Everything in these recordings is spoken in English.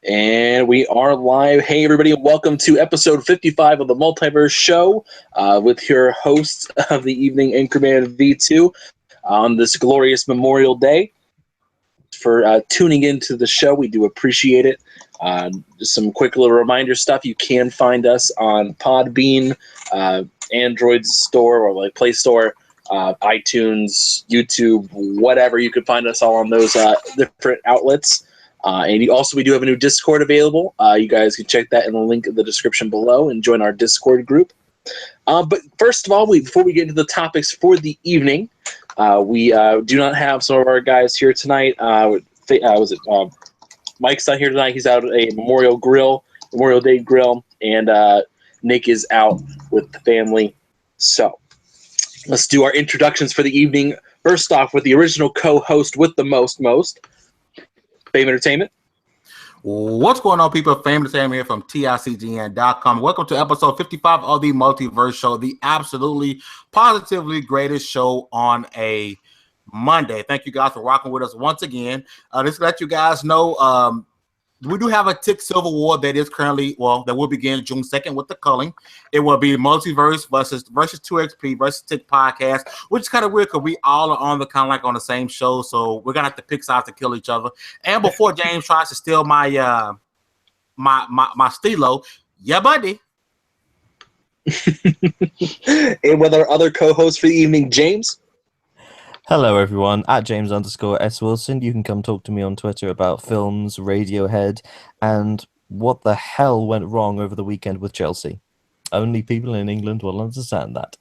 And we are live. Hey, everybody, and welcome to episode 55 of the Multiverse show with your hosts of the evening, Anchorman V2, on this glorious Memorial Day. For tuning into the show, we do appreciate it. Just some quick little reminder stuff. You can find us on Podbean, Android store or like Play Store, iTunes, YouTube, whatever. You can find us all on those different outlets. And we do have a new Discord available. You guys can check that in the link in the description below and join our Discord group. But first of all, before we get into the topics for the evening, we do not have some of our guys here tonight. Mike's not here tonight. He's out at a Memorial Day grill, and Nick is out with the family. So let's do our introductions for the evening. First off, with the original co-host with the most, Fame Entertainment. What's going on, people? Fame Entertainment here from TICGN.com. Welcome to episode 55 of the Multiverse show, the absolutely, positively greatest show on a Monday. Thank you guys for rocking with us once again. Just to let you guys know, we do have a Tick Silver War that is currently, that will begin June 2nd with the culling. It will be Multiverse versus 2XP versus Tick Podcast, which is kind of weird because we all are on the same show, so we're gonna have to pick sides to kill each other. And before James tries to steal my stilo, yeah, buddy. And with our other co-host for the evening, James. Hello, everyone. At James_S Wilson. You can come talk to me on Twitter about films, Radiohead, and what the hell went wrong over the weekend with Chelsea. Only people in England will understand that.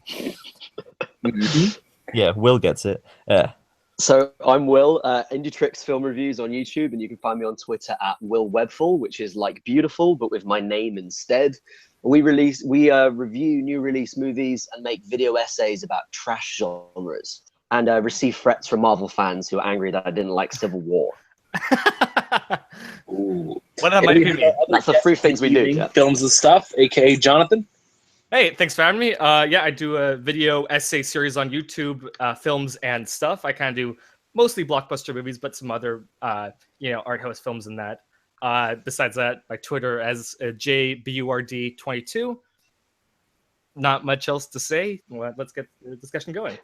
Mm-hmm. Yeah, Will gets it. Yeah. So I'm Will, Indietrix Film Reviews on YouTube, and you can find me on Twitter at Will Webful, which is like beautiful, but with my name instead. We review new release movies and make video essays about trash genres. And receive threats from Marvel fans who are angry that I didn't like Civil War. Ooh. What that might be? That's the three things we do. Yeah. Films and stuff, aka Jonathan. Hey, thanks for having me. I do a video essay series on YouTube, films and stuff. I kind of do mostly blockbuster movies, but some other, art house films and that. Besides that, my Twitter as JBURD22. Not much else to say. Well, let's get the discussion going.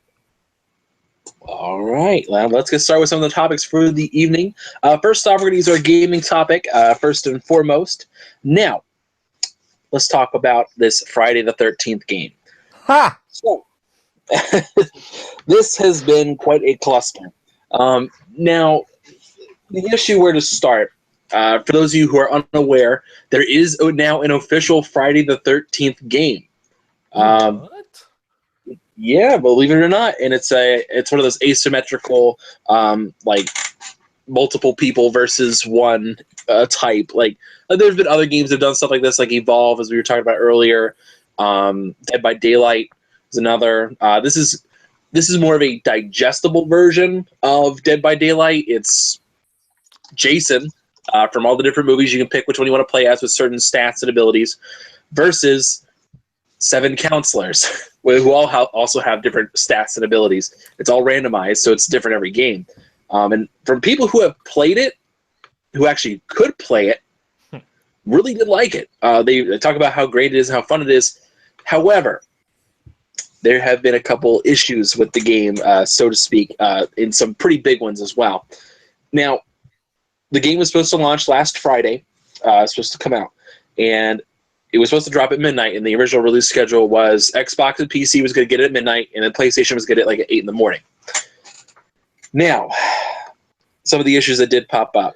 All right, well, let's get started with some of the topics for the evening. First off, we're going to use our gaming topic, first and foremost. Now, let's talk about this Friday the 13th game. Ha! So, this has been quite a cluster. Now, the issue where to start, for those of you who are unaware, there is now an official Friday the 13th game. What? Yeah, believe it or not, and it's one of those asymmetrical, like multiple people versus one type. Like there's been other games that have done stuff like this, like Evolve, as we were talking about earlier. Dead by Daylight is another. This is more of a digestible version of Dead by Daylight. It's Jason from all the different movies. You can pick which one you want to play as with certain stats and abilities, versus 7 counselors who all also have different stats and abilities. It's all randomized, so it's different every game. And from people who have played it, who actually could play it, really did like it. They talk about how great it is and how fun it is. However, there have been a couple issues with the game, so to speak, in some pretty big ones as well. Now, the game was supposed to launch last Friday. It's supposed to come out. And it was supposed to drop at midnight, and the original release schedule was Xbox and PC was going to get it at midnight, and then PlayStation was going to get it like at 8 in the morning. Now, some of the issues that did pop up.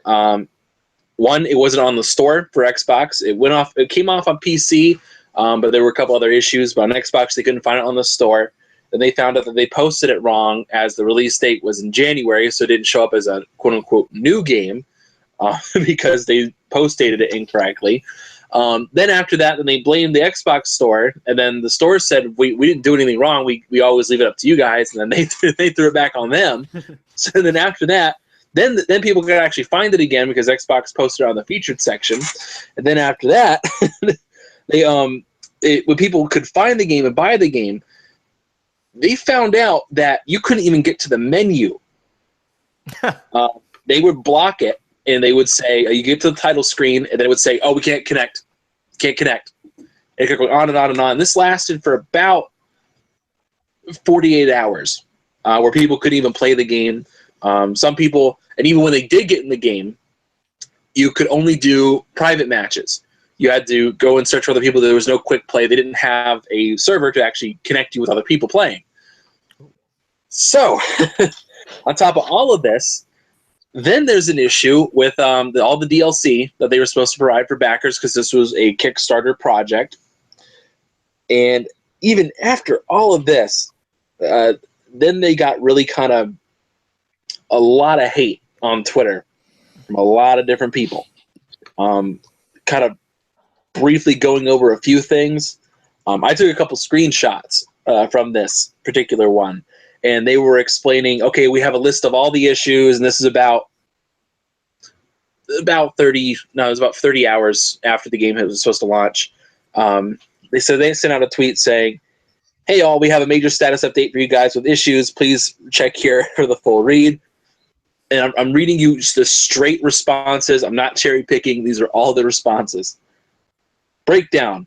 One, it wasn't on the store for Xbox. It came off on PC, but there were a couple other issues. But on Xbox, they couldn't find it on the store. Then they found out that they posted it wrong, as the release date was in January, so it didn't show up as a quote-unquote new game because they post-dated it incorrectly. Then after that, then they blamed the Xbox store, and then the store said, we didn't do anything wrong. We always leave it up to you guys, and then they threw it back on them. So then after that, then people could actually find it again because Xbox posted it on the featured section. And then after that, when people could find the game and buy the game, they found out that you couldn't even get to the menu. They would block it, and they would say, you get to the title screen, and then it would say, oh, we can't connect. Can't connect. And it could go on and on and on. This lasted for about 48 hours, where people couldn't even play the game. Some people, and even when they did get in the game, you could only do private matches. You had to go and search for other people. There was no quick play. They didn't have a server to actually connect you with other people playing. So, on top of all of this, then there's an issue with all the DLC that they were supposed to provide for backers, because this was a Kickstarter project. And even after all of this, then they got really kind of a lot of hate on Twitter from a lot of different people. Kind of briefly going over a few things. I took a couple screenshots from this particular one, and they were explaining, okay, we have a list of all the issues, and this is about 30 hours after the game was supposed to launch. They sent out a tweet saying, hey all, we have a major status update for you guys with issues. Please check here for the full read. And I'm reading you just the straight responses. I'm not cherry picking. These are all the responses. Breakdown.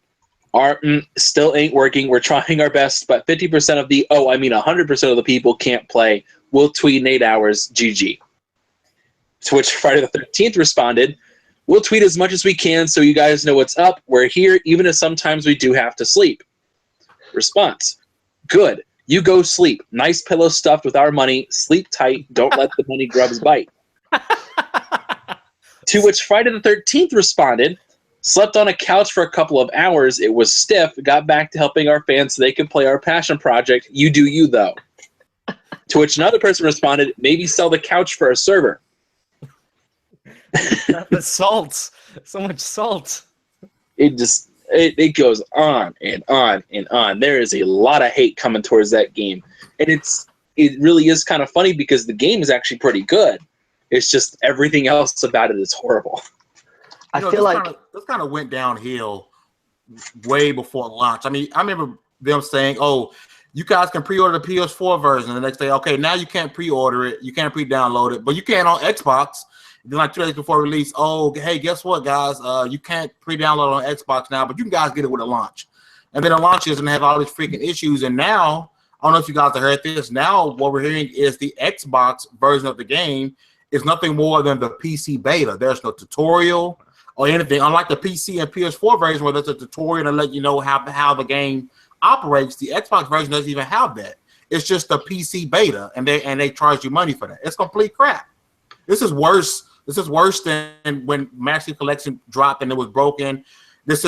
Our still ain't working. We're trying our best, but 50% of 100% of the people can't play. We'll tweet in 8 hours. GG. To which Friday the 13th responded, we'll tweet as much as we can so you guys know what's up. We're here, even if sometimes we do have to sleep. Response. Good. You go sleep. Nice pillow stuffed with our money. Sleep tight. Don't let the money grubs bite. To which Friday the 13th responded, slept on a couch for a couple of hours. It was stiff. Got back to helping our fans so they could play our passion project. You do you, though. To which another person responded, maybe sell the couch for a server. The salt. So much salt. It goes on and on and on. There is a lot of hate coming towards that game. And it really is kind of funny because the game is actually pretty good. It's just everything else about it is horrible. I feel like this kind of went downhill way before launch. I mean, I remember them saying, oh, you guys can pre-order the PS4 version. The next day, okay, now you can't pre-order it. You can't pre-download it, but you can on Xbox. Then like 2 days before release, oh, hey, guess what, guys? You can't pre-download on Xbox now, but you guys get it with a launch. And then the launches and have all these freaking issues. And now, I don't know if you guys have heard this. Now what we're hearing is the Xbox version of the game is nothing more than the PC beta. There's no tutorial or anything. Unlike the PC and PS4 version where there's a tutorial to let you know how the game operates, the Xbox version doesn't even have that. It's just the PC beta, and they charge you money for that. It's complete crap. This is worse. This is worse than when Master Collection dropped and it was broken. It's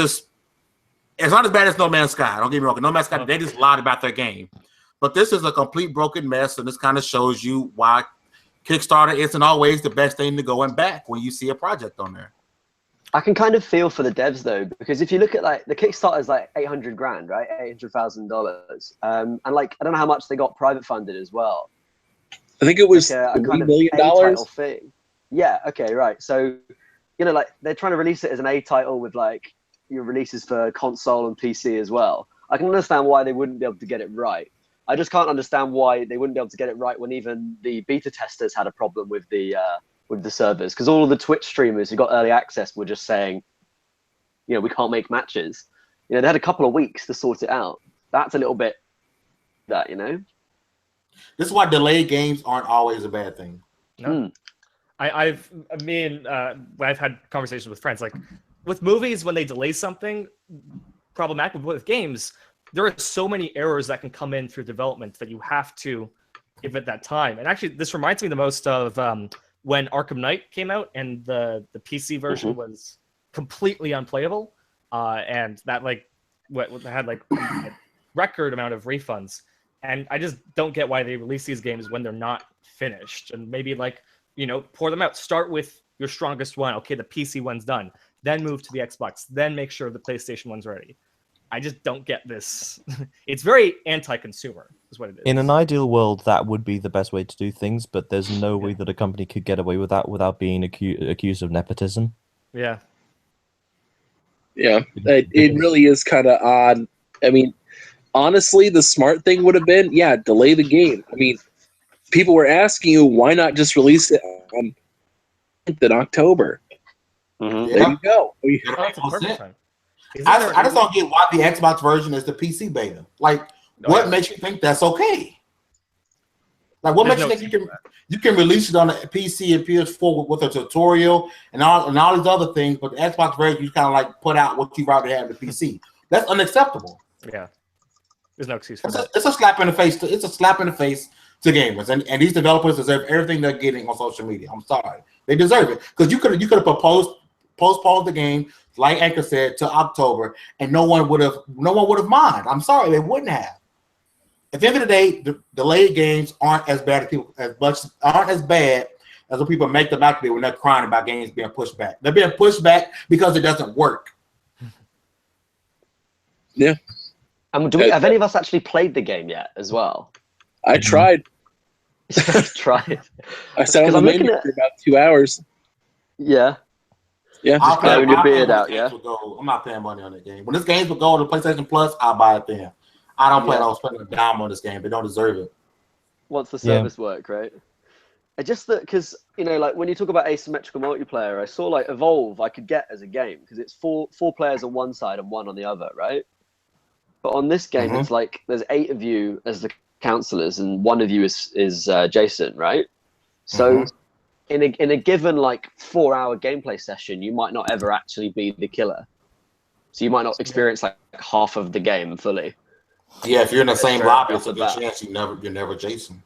not as bad as No Man's Sky. Don't get me wrong. No Man's Sky, they just lied about their game. But this is a complete broken mess, and this kind of shows you why Kickstarter isn't always the best thing to go and back when you see a project on there. I can kind of feel for the devs though, because if you look at like the Kickstarter is like $800,000, right? $800,000. And like I don't know how much they got private funded as well. I think it was like $3 million. Fee. Yeah. Okay. Right. So, like they're trying to release it as an A title with like your releases for console and PC as well. I can understand why they wouldn't be able to get it right. I just can't understand why they wouldn't be able to get it right when even the beta testers had a problem with the servers, because all of the Twitch streamers who got early access were just saying, we can't make matches. They had a couple of weeks to sort it out. That's a little bit that. This is why delayed games aren't always a bad thing. No. I've had conversations with friends, like with movies, when they delay something, problematic. With games, there are so many errors that can come in through development that you have to give it that time. And actually, this reminds me the most of when Arkham Knight came out and the PC version was completely unplayable, and that had a record amount of refunds. And I just don't get why they release these games when they're not finished. And maybe pour them out. Start with your strongest one. Okay, the PC one's done. Then move to the Xbox. Then make sure the PlayStation one's ready. I just don't get this. It's very anti-consumer, is what it is. In an ideal world, that would be the best way to do things, but there's no way that a company could get away with that without being accused of nepotism. Yeah. Yeah, it really is kind of odd. I mean, honestly, the smart thing would have been, delay the game. I mean, people were asking you, why not just release it on in October. Mhm. There you go. Oh, that's a perfect time. I just don't get why the Xbox version is the PC beta. Like, what makes you think that's okay? Like, what makes you think you can release it on the PC and PS4 with a tutorial and all these other things, but the Xbox version you kind of like put out what you already have in the PC? That's unacceptable. Yeah, there's no excuse for that. It's a slap in the face. It's a slap in the face to gamers, and these developers deserve everything they're getting on social media. I'm sorry, they deserve it because you could have postponed the game, like Anchor said, to October, and no one would have mind. I'm sorry, they wouldn't have. At the end of the day, the delayed games aren't as bad as what people make them out to be when they're crying about games being pushed back. They're being pushed back because it doesn't work. Yeah. And have any of us actually played the game yet as well? I tried. I tried. I sat on the menu for about 2 hours. Yeah. Yeah. I'll pay your beard out, yeah. I'm not paying money on that game. When this game will go to PlayStation Plus, I'll buy it then. I don't plan on spending a dime on this game. They don't deserve it. Once the service work, right? I just that because like when you talk about asymmetrical multiplayer, I saw like Evolve I could get as a game because it's four players on one side and one on the other, right? But on this game, it's like there's 8 of you as the counselors, and one of you is Jason, right? So in a given like 4-hour gameplay session, you might not ever actually be the killer. So you might not experience like half of the game fully. Yeah, if you're in the same lobby, it's a good chance you're never Jason.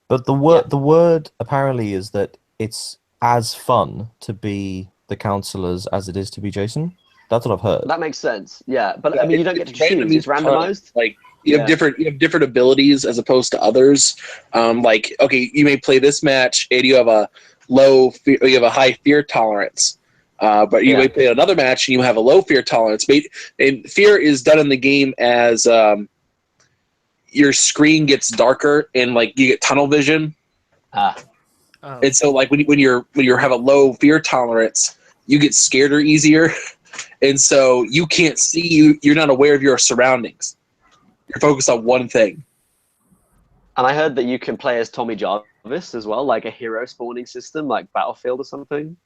But the word apparently is that it's as fun to be the counselors as it is to be Jason. That's what I've heard. That makes sense. Yeah, but I mean, you don't get to choose. It's randomized. Like you have different abilities as opposed to others. Like okay, you may play this match and you have a high fear tolerance. But you may play another match and you have a low fear tolerance. And fear is done in the game as your screen gets darker and like you get tunnel vision. And so like when you have a low fear tolerance, you get scareder easier, and so you can't see you're not aware of your surroundings. You're focused on one thing. And I heard that you can play as Tommy Jarvis as well, like a hero spawning system, like Battlefield or something.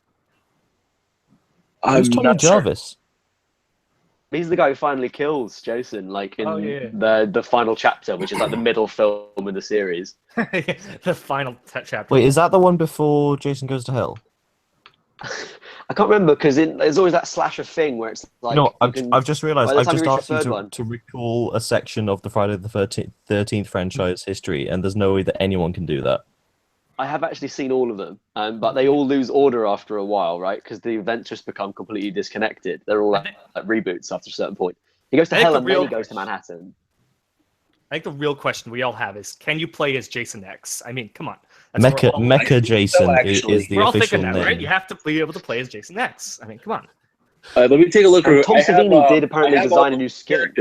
Who's Tommy Jarvis? He's the guy who finally kills Jason, like in the final chapter, which is like the middle film in the series. The final chapter. Wait, is that the one before Jason Goes to Hell? I can't remember because there's always that slasher thing where it's like. No, I've just realised. I've just asked you to recall a section of the Friday the 13th franchise history, and there's no way that anyone can do that. I have actually seen all of them, but they all lose order after a while, right? Because the events just become completely disconnected. They're all like reboots after a certain point. He goes to hell and then he goes to Manhattan. I think the real question we all have is, can you play as Jason X? I mean, come on. Mecha Jason is the we're all official thinking that, name. right? You have to be able to play as Jason X. I mean, come on. Let me take a look. Tom Savini did apparently design a new skin.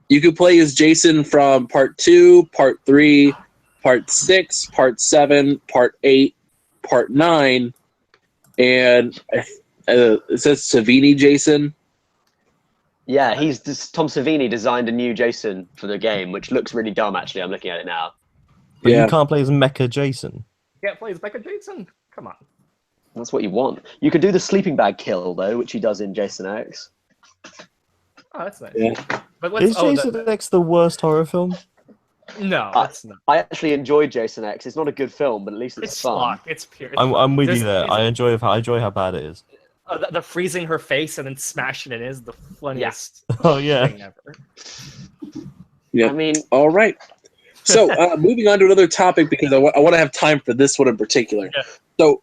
You could play as Jason from Part 2, Part 3, Part 6, Part 7, Part 8, Part 9, and it says Savini Jason. Yeah, Tom Savini designed a new Jason for the game, which looks really dumb, actually. I'm looking at it now. But you can't play as Mecha Jason. You can't play as Mecha Jason? Come on. That's what you want. You could do the sleeping bag kill, though, which he does in Jason X. Oh, that's nice. Yeah. But Is Jason X the worst horror film? No, it's not. I actually enjoyed Jason X. It's not a good film, but at least it's fun. Schlock. It's pure. I'm with you there. I enjoy how bad it is. The freezing her face and then smashing it is the funniest thing ever. Yeah. I mean, all right. So moving on to another topic because I want to have time for this one in particular. Yeah. So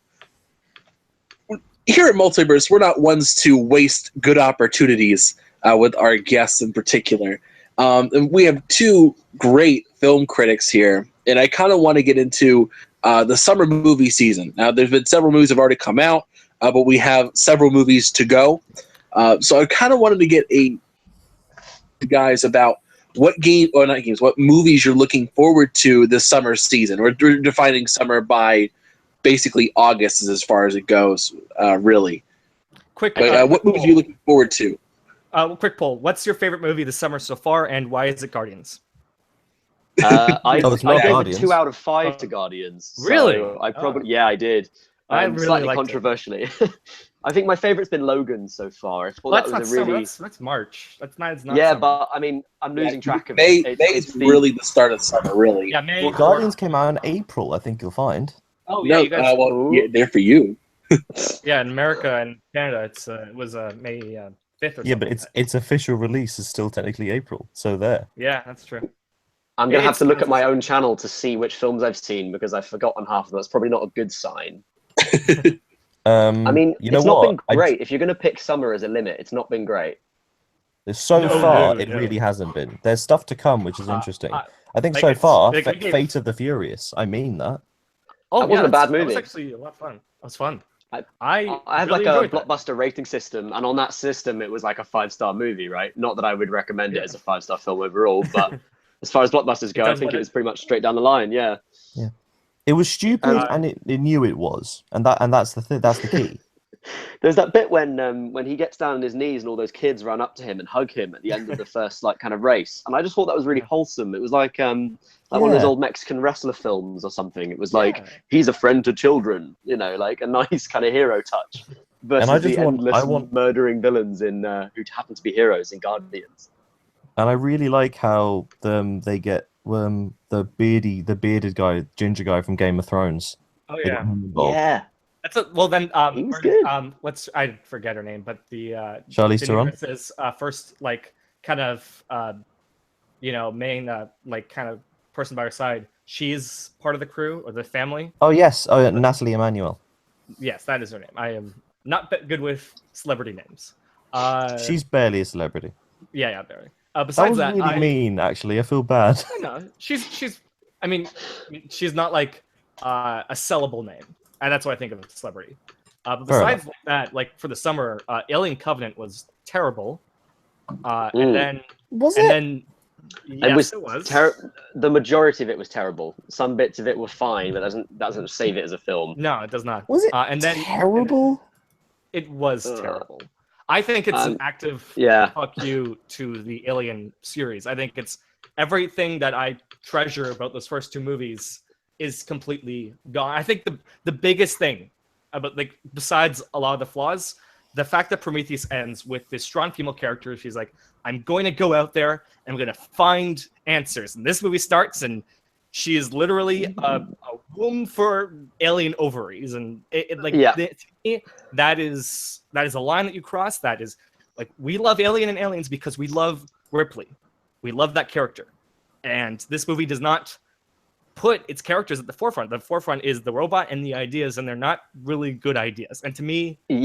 here at Multiverse, we're not ones to waste good opportunities with our guests in particular. And we have 2 great film critics here, and I kind of want to get into the summer movie season. Now, there's been several movies that have already come out, but we have several movies to go. So I kind of wanted to get guys about what movies you're looking forward to this summer season. We're defining summer by basically August as far as it goes, really. What movies are you looking forward to? Quick poll. What's your favorite movie this summer so far, and why is it Guardians? I gave Guardians. it 2 out of 5 to Guardians. Really? So I did. I really slightly liked it. controversially. I think my favorite's been Logan so far. I thought Well, that's that not was a really summer. That's March. That's not. It's not yeah, summer. but I mean, I'm losing track of May, it. May's It's been- really the start of summer, really. Yeah, May. Well, Guardians came out in April, I think you'll find. Oh yeah, No, you guys. well, yeah, they're for you. Yeah, in America and Canada, it was May 5th or something. Yeah, but its official release is still technically April, so there. Yeah, that's true. I'm gonna have It's to look at my Kansas. own channel to see which films I've seen because I've forgotten half of them. That's probably not a good sign. I mean, you know it's not what? been great. If you're gonna pick summer as a limit, it's not been great. So No, far, no, it no. really hasn't been. There's stuff to come, which is interesting. I think like so it's- far, like we gave- Fate of the Furious. I mean that. Oh, That wasn't a bad That was movie. actually a lot of fun. It was fun. I I have really like a enjoyed that. blockbuster rating system, and on that system, it was like a 5-star movie, right? Not that I would recommend it as a 5-star film overall, but as far as blockbusters go, I does think what it was pretty much straight down the line. Yeah. It was stupid, Uh, and it knew it was, and that's the key. There's that bit when he gets down on his knees and all those kids run up to him and hug him at the end of the first like kind of race, and I just thought that was really wholesome. It was like one of those Yeah. old Mexican wrestler films or something. It was like Yeah. he's a friend to children, you know, like a nice kind of hero touch versus I just the want- endless I want- murdering villains in who happen to be heroes in Guardians. And I really like how they get the bearded guy, ginger guy from Game of Thrones. Oh They get yeah. him involved. Yeah, That's a well then. He was good. I forget her name, but the Charlize Theron? Daenerys' first like kind of main like kind of person by her side. She's part of the crew or the family. Oh yes, oh yeah, Natalie Emmanuel. Yes, that is her name. I am not good with celebrity names. She's barely a celebrity. Yeah, barely. That Besides was that, really mean. Actually, I feel bad. No, she's. I mean, she's not like a sellable name, and that's what I think of a celebrity. But Fair besides that, like for the summer, Alien Covenant was terrible, Mm. and then Was and it? then yes, it was. The majority of it was terrible. Some bits of it were fine, but doesn't save it as a film. No, it does not. Was it And then terrible? it was Ugh. terrible. I think it's an active Yeah. fuck you to the Alien series. I think it's everything that I treasure about those first two movies is completely gone. I think the biggest thing about, like, besides a lot of the flaws, the fact that Prometheus ends with this strong female character. She's like, I'm going to go out there and I'm going to find answers. And this movie starts and she is literally a womb for alien ovaries. And to me, that is a line that you cross. That is like, we love Alien and Aliens because we love Ripley. We love that character. And this movie does not put its characters at the forefront. The forefront is the robot and the ideas, and they're not really good ideas. And to me, you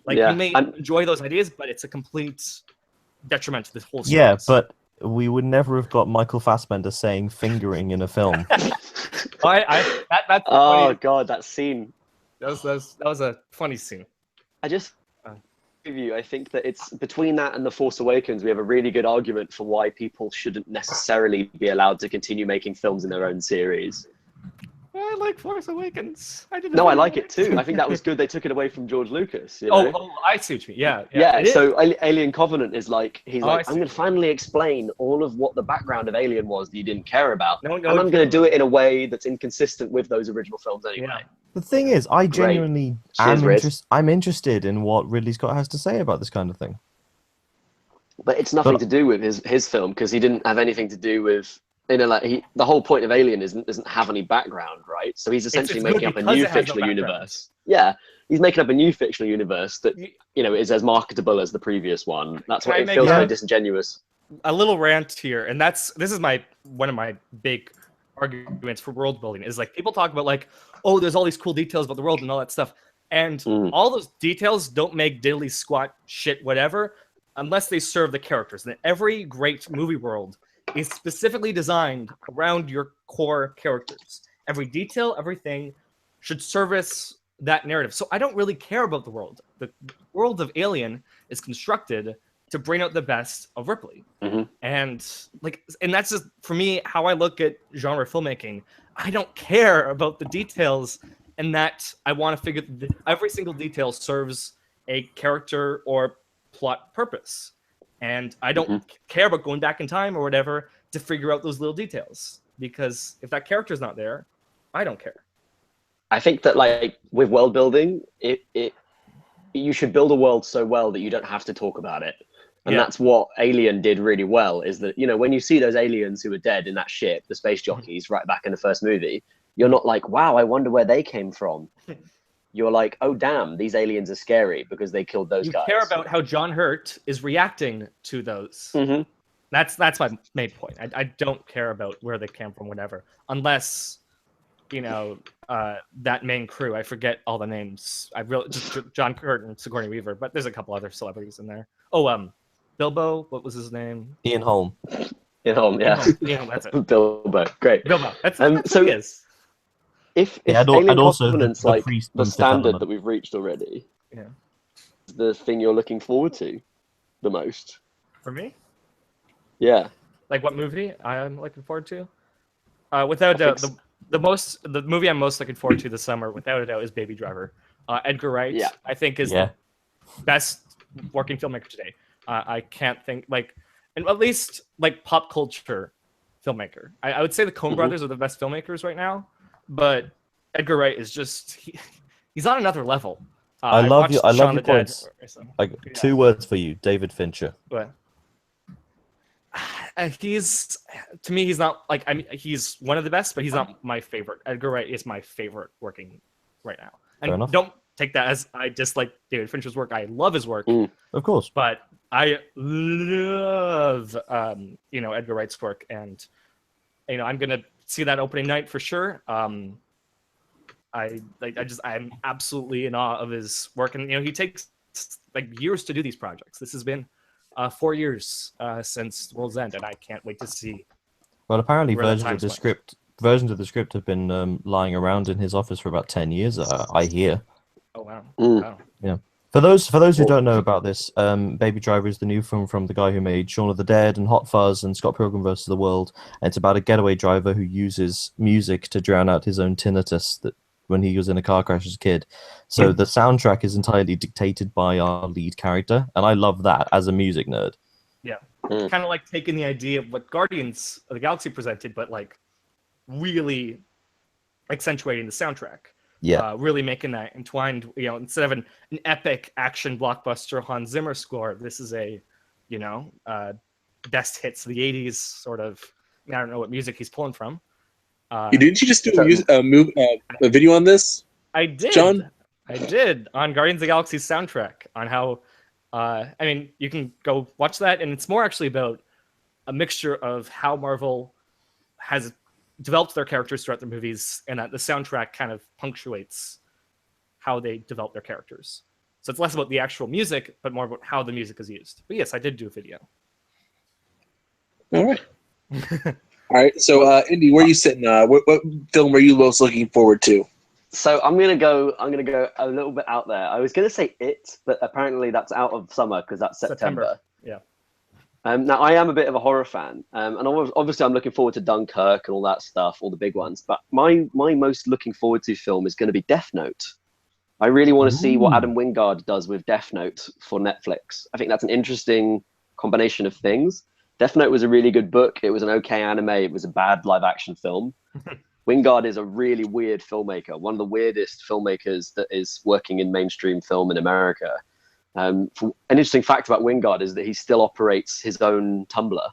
may enjoy those ideas, but it's a complete detriment to this whole series. Yeah, but we would never have got Michael Fassbender saying fingering in a film. That's Oh funny. god, that scene. That was a funny scene. I just give you. I think that it's between that and The Force Awakens, we have a really good argument for why people shouldn't necessarily be allowed to continue making films in their own series. I like Force Awakens. No, I like it too. I think that was good. They took it away from George Lucas. You know? Oh, I see what you mean. Yeah. Yeah, so Alien Covenant is like, I I'm see. going to finally explain all of what the background of Alien was that you didn't care about. No, and I'm going to do it in a way that's inconsistent with those original films anyway. Yeah. The thing is, I genuinely am Riz. I'm interested in what Ridley Scott has to say about this kind of thing. But it's nothing to do with his film, because he didn't have anything to do with, the whole point of Alien doesn't have any background, right? So he's essentially it's good making up a because new it has no fictional background. universe. Yeah, he's making up a new fictional universe that is as marketable as the previous one. That's Can why I it make feels a- very disingenuous. A little rant here, and this is one of my big arguments for world building, is like, people talk about like, oh, there's all these cool details about the world and all that stuff, and all those details don't make diddly squat shit whatever unless they serve the characters. And every great movie world is specifically designed around your core characters. Every detail, everything should service that narrative. So I don't really care about the world. The world of Alien is constructed to bring out the best of Ripley. And that's just, for me, how I look at genre filmmaking. I don't care about the details, and that I want to figure that every single detail serves a character or plot purpose. And I don't care about going back in time or whatever to figure out those little details, because if that character's not there, I don't care. I think that like with world building, you should build a world so well that you don't have to talk about it. And that's what Alien did really well, is that, you know, when you see those aliens who were dead in that ship, the space jockeys, right back in the first movie, you're not like, wow, I wonder where they came from. You're like, oh, damn, these aliens are scary because they killed those guys. You care about how John Hurt is reacting to those. Mm-hmm. That's my main point. I don't care about where they came from, whatever, unless, you know, that main crew. I forget all the names. I really just John Hurt and Sigourney Weaver, but there's a couple other celebrities in there. Oh, Bilbo, what was his name? Ian Holm. Ian Holm, yeah. Yeah, that's it. Bilbo, great. Bilbo. That's so who he is. If Alien Covenant's like the standard that we've reached already, yeah, the thing you're looking forward to the most? For me? Yeah. Like what movie I'm looking forward to? Without a doubt, the movie I'm most looking forward to this summer, without a doubt, is Baby Driver. Edgar Wright, I think, is the best working filmmaker today. I can't think and at least like pop culture filmmaker. I would say the Coen brothers are the best filmmakers right now, but Edgar Wright is just he's on another level. I love your points. Like 2 words for you, David Fincher. What? He's to me, he's not like he's one of the best, but he's not my favorite. Edgar Wright is my favorite working right now. And don't take that as I dislike David Fincher's work. I love his work, of course, but I love Edgar Wright's work, and I'm gonna see that opening night for sure. I'm absolutely in awe of his work, and he takes like years to do these projects. This has been 4 years since World's End, and I can't wait to see. Well, apparently versions of the script have been lying around in his office for about 10 years. I hear. Oh wow! Wow. Yeah. For those who don't know about this, Baby Driver is the new film from the guy who made Shaun of the Dead and Hot Fuzz and Scott Pilgrim vs. the World. And it's about a getaway driver who uses music to drown out his own tinnitus when he was in a car crash as a kid. So the soundtrack is entirely dictated by our lead character, and I love that as a music nerd. Yeah, kind of like taking the idea of what Guardians of the Galaxy presented, but like really accentuating the soundtrack. Yeah, really making that entwined. Instead of an epic action blockbuster Hans Zimmer score, this is a best hits of the '80s sort of. I don't know what music he's pulling from. Didn't you just do a video on this? I did, John. I did on Guardians of the Galaxy soundtrack on how. You can go watch that, and it's more actually about a mixture of how Marvel has developed their characters throughout their movies, and that the soundtrack kind of punctuates how they develop their characters. So it's less about the actual music, but more about how the music is used. But yes, I did do a video. All right. All right. So, Indy, where are you sitting? What film are you most looking forward to? So I'm gonna go a little bit out there. I was gonna say It, but apparently that's out of summer because that's September. Yeah. Now I am a bit of a horror fan, and obviously I'm looking forward to Dunkirk and all that stuff, all the big ones. But my most looking forward to film is going to be Death Note. I really want to see what Adam Wingard does with Death Note for Netflix. I think that's an interesting combination of things. Death Note was a really good book. It was an okay anime. It was a bad live action film. Wingard is a really weird filmmaker, one of the weirdest filmmakers that is working in mainstream film in America. An interesting fact about Wingard is that he still operates his own Tumblr,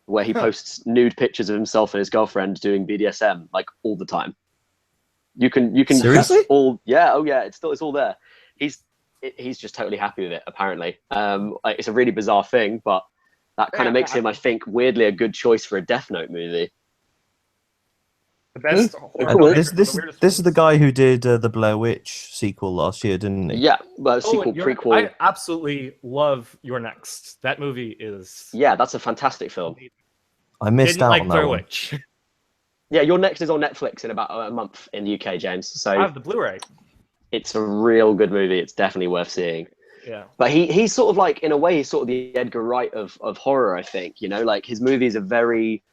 where he posts nude pictures of himself and his girlfriend doing BDSM like all the time. You can seriously? It's all there. He's just totally happy with it apparently. It's a really bizarre thing, but that kind of makes him, I think, weirdly a good choice for a Death Note movie. The best. This is the guy who did the Blair Witch sequel last year, didn't he? Yeah, but prequel. I absolutely love You're Next. That movie is. Yeah, that's a fantastic film. I missed out on that Blair one. Witch. Yeah, You're Next is on Netflix in about a month in the UK, James. So I have the Blu-ray. It's a real good movie. It's definitely worth seeing. Yeah. But he's sort of like, in a way, he's sort of the Edgar Wright of horror, I think. Like his movies are very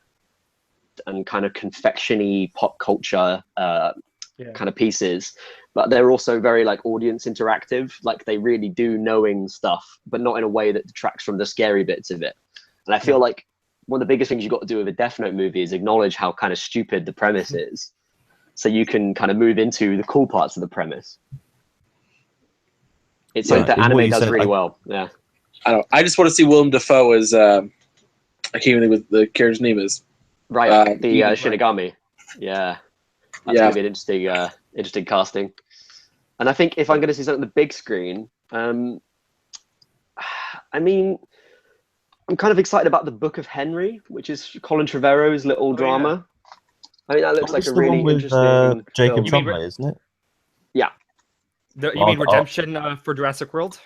and kind of confectiony pop culture kind of pieces, but they're also very like audience interactive. Like they really do knowing stuff, but not in a way that detracts from the scary bits of it. And I feel like one of the biggest things you've got to do with a Death Note movie is acknowledge how kind of stupid the premise is. so you can kind of move into the cool parts of the premise. It's something that is what anime you does said, really well. Yeah. I just want to see Willem Dafoe as I can't even think what the character's name is. Right, the Evie. Shinigami. Yeah, that's Yeah. going to be an interesting casting. And I think if I'm going to see something on the big screen, I mean, I'm kind of excited about the Book of Henry, which is Colin Trevorrow's little drama. I mean, that looks like That's a the really one with interesting Jacob film. Tremblay, isn't it? Yeah, You mean Redemption for Jurassic World?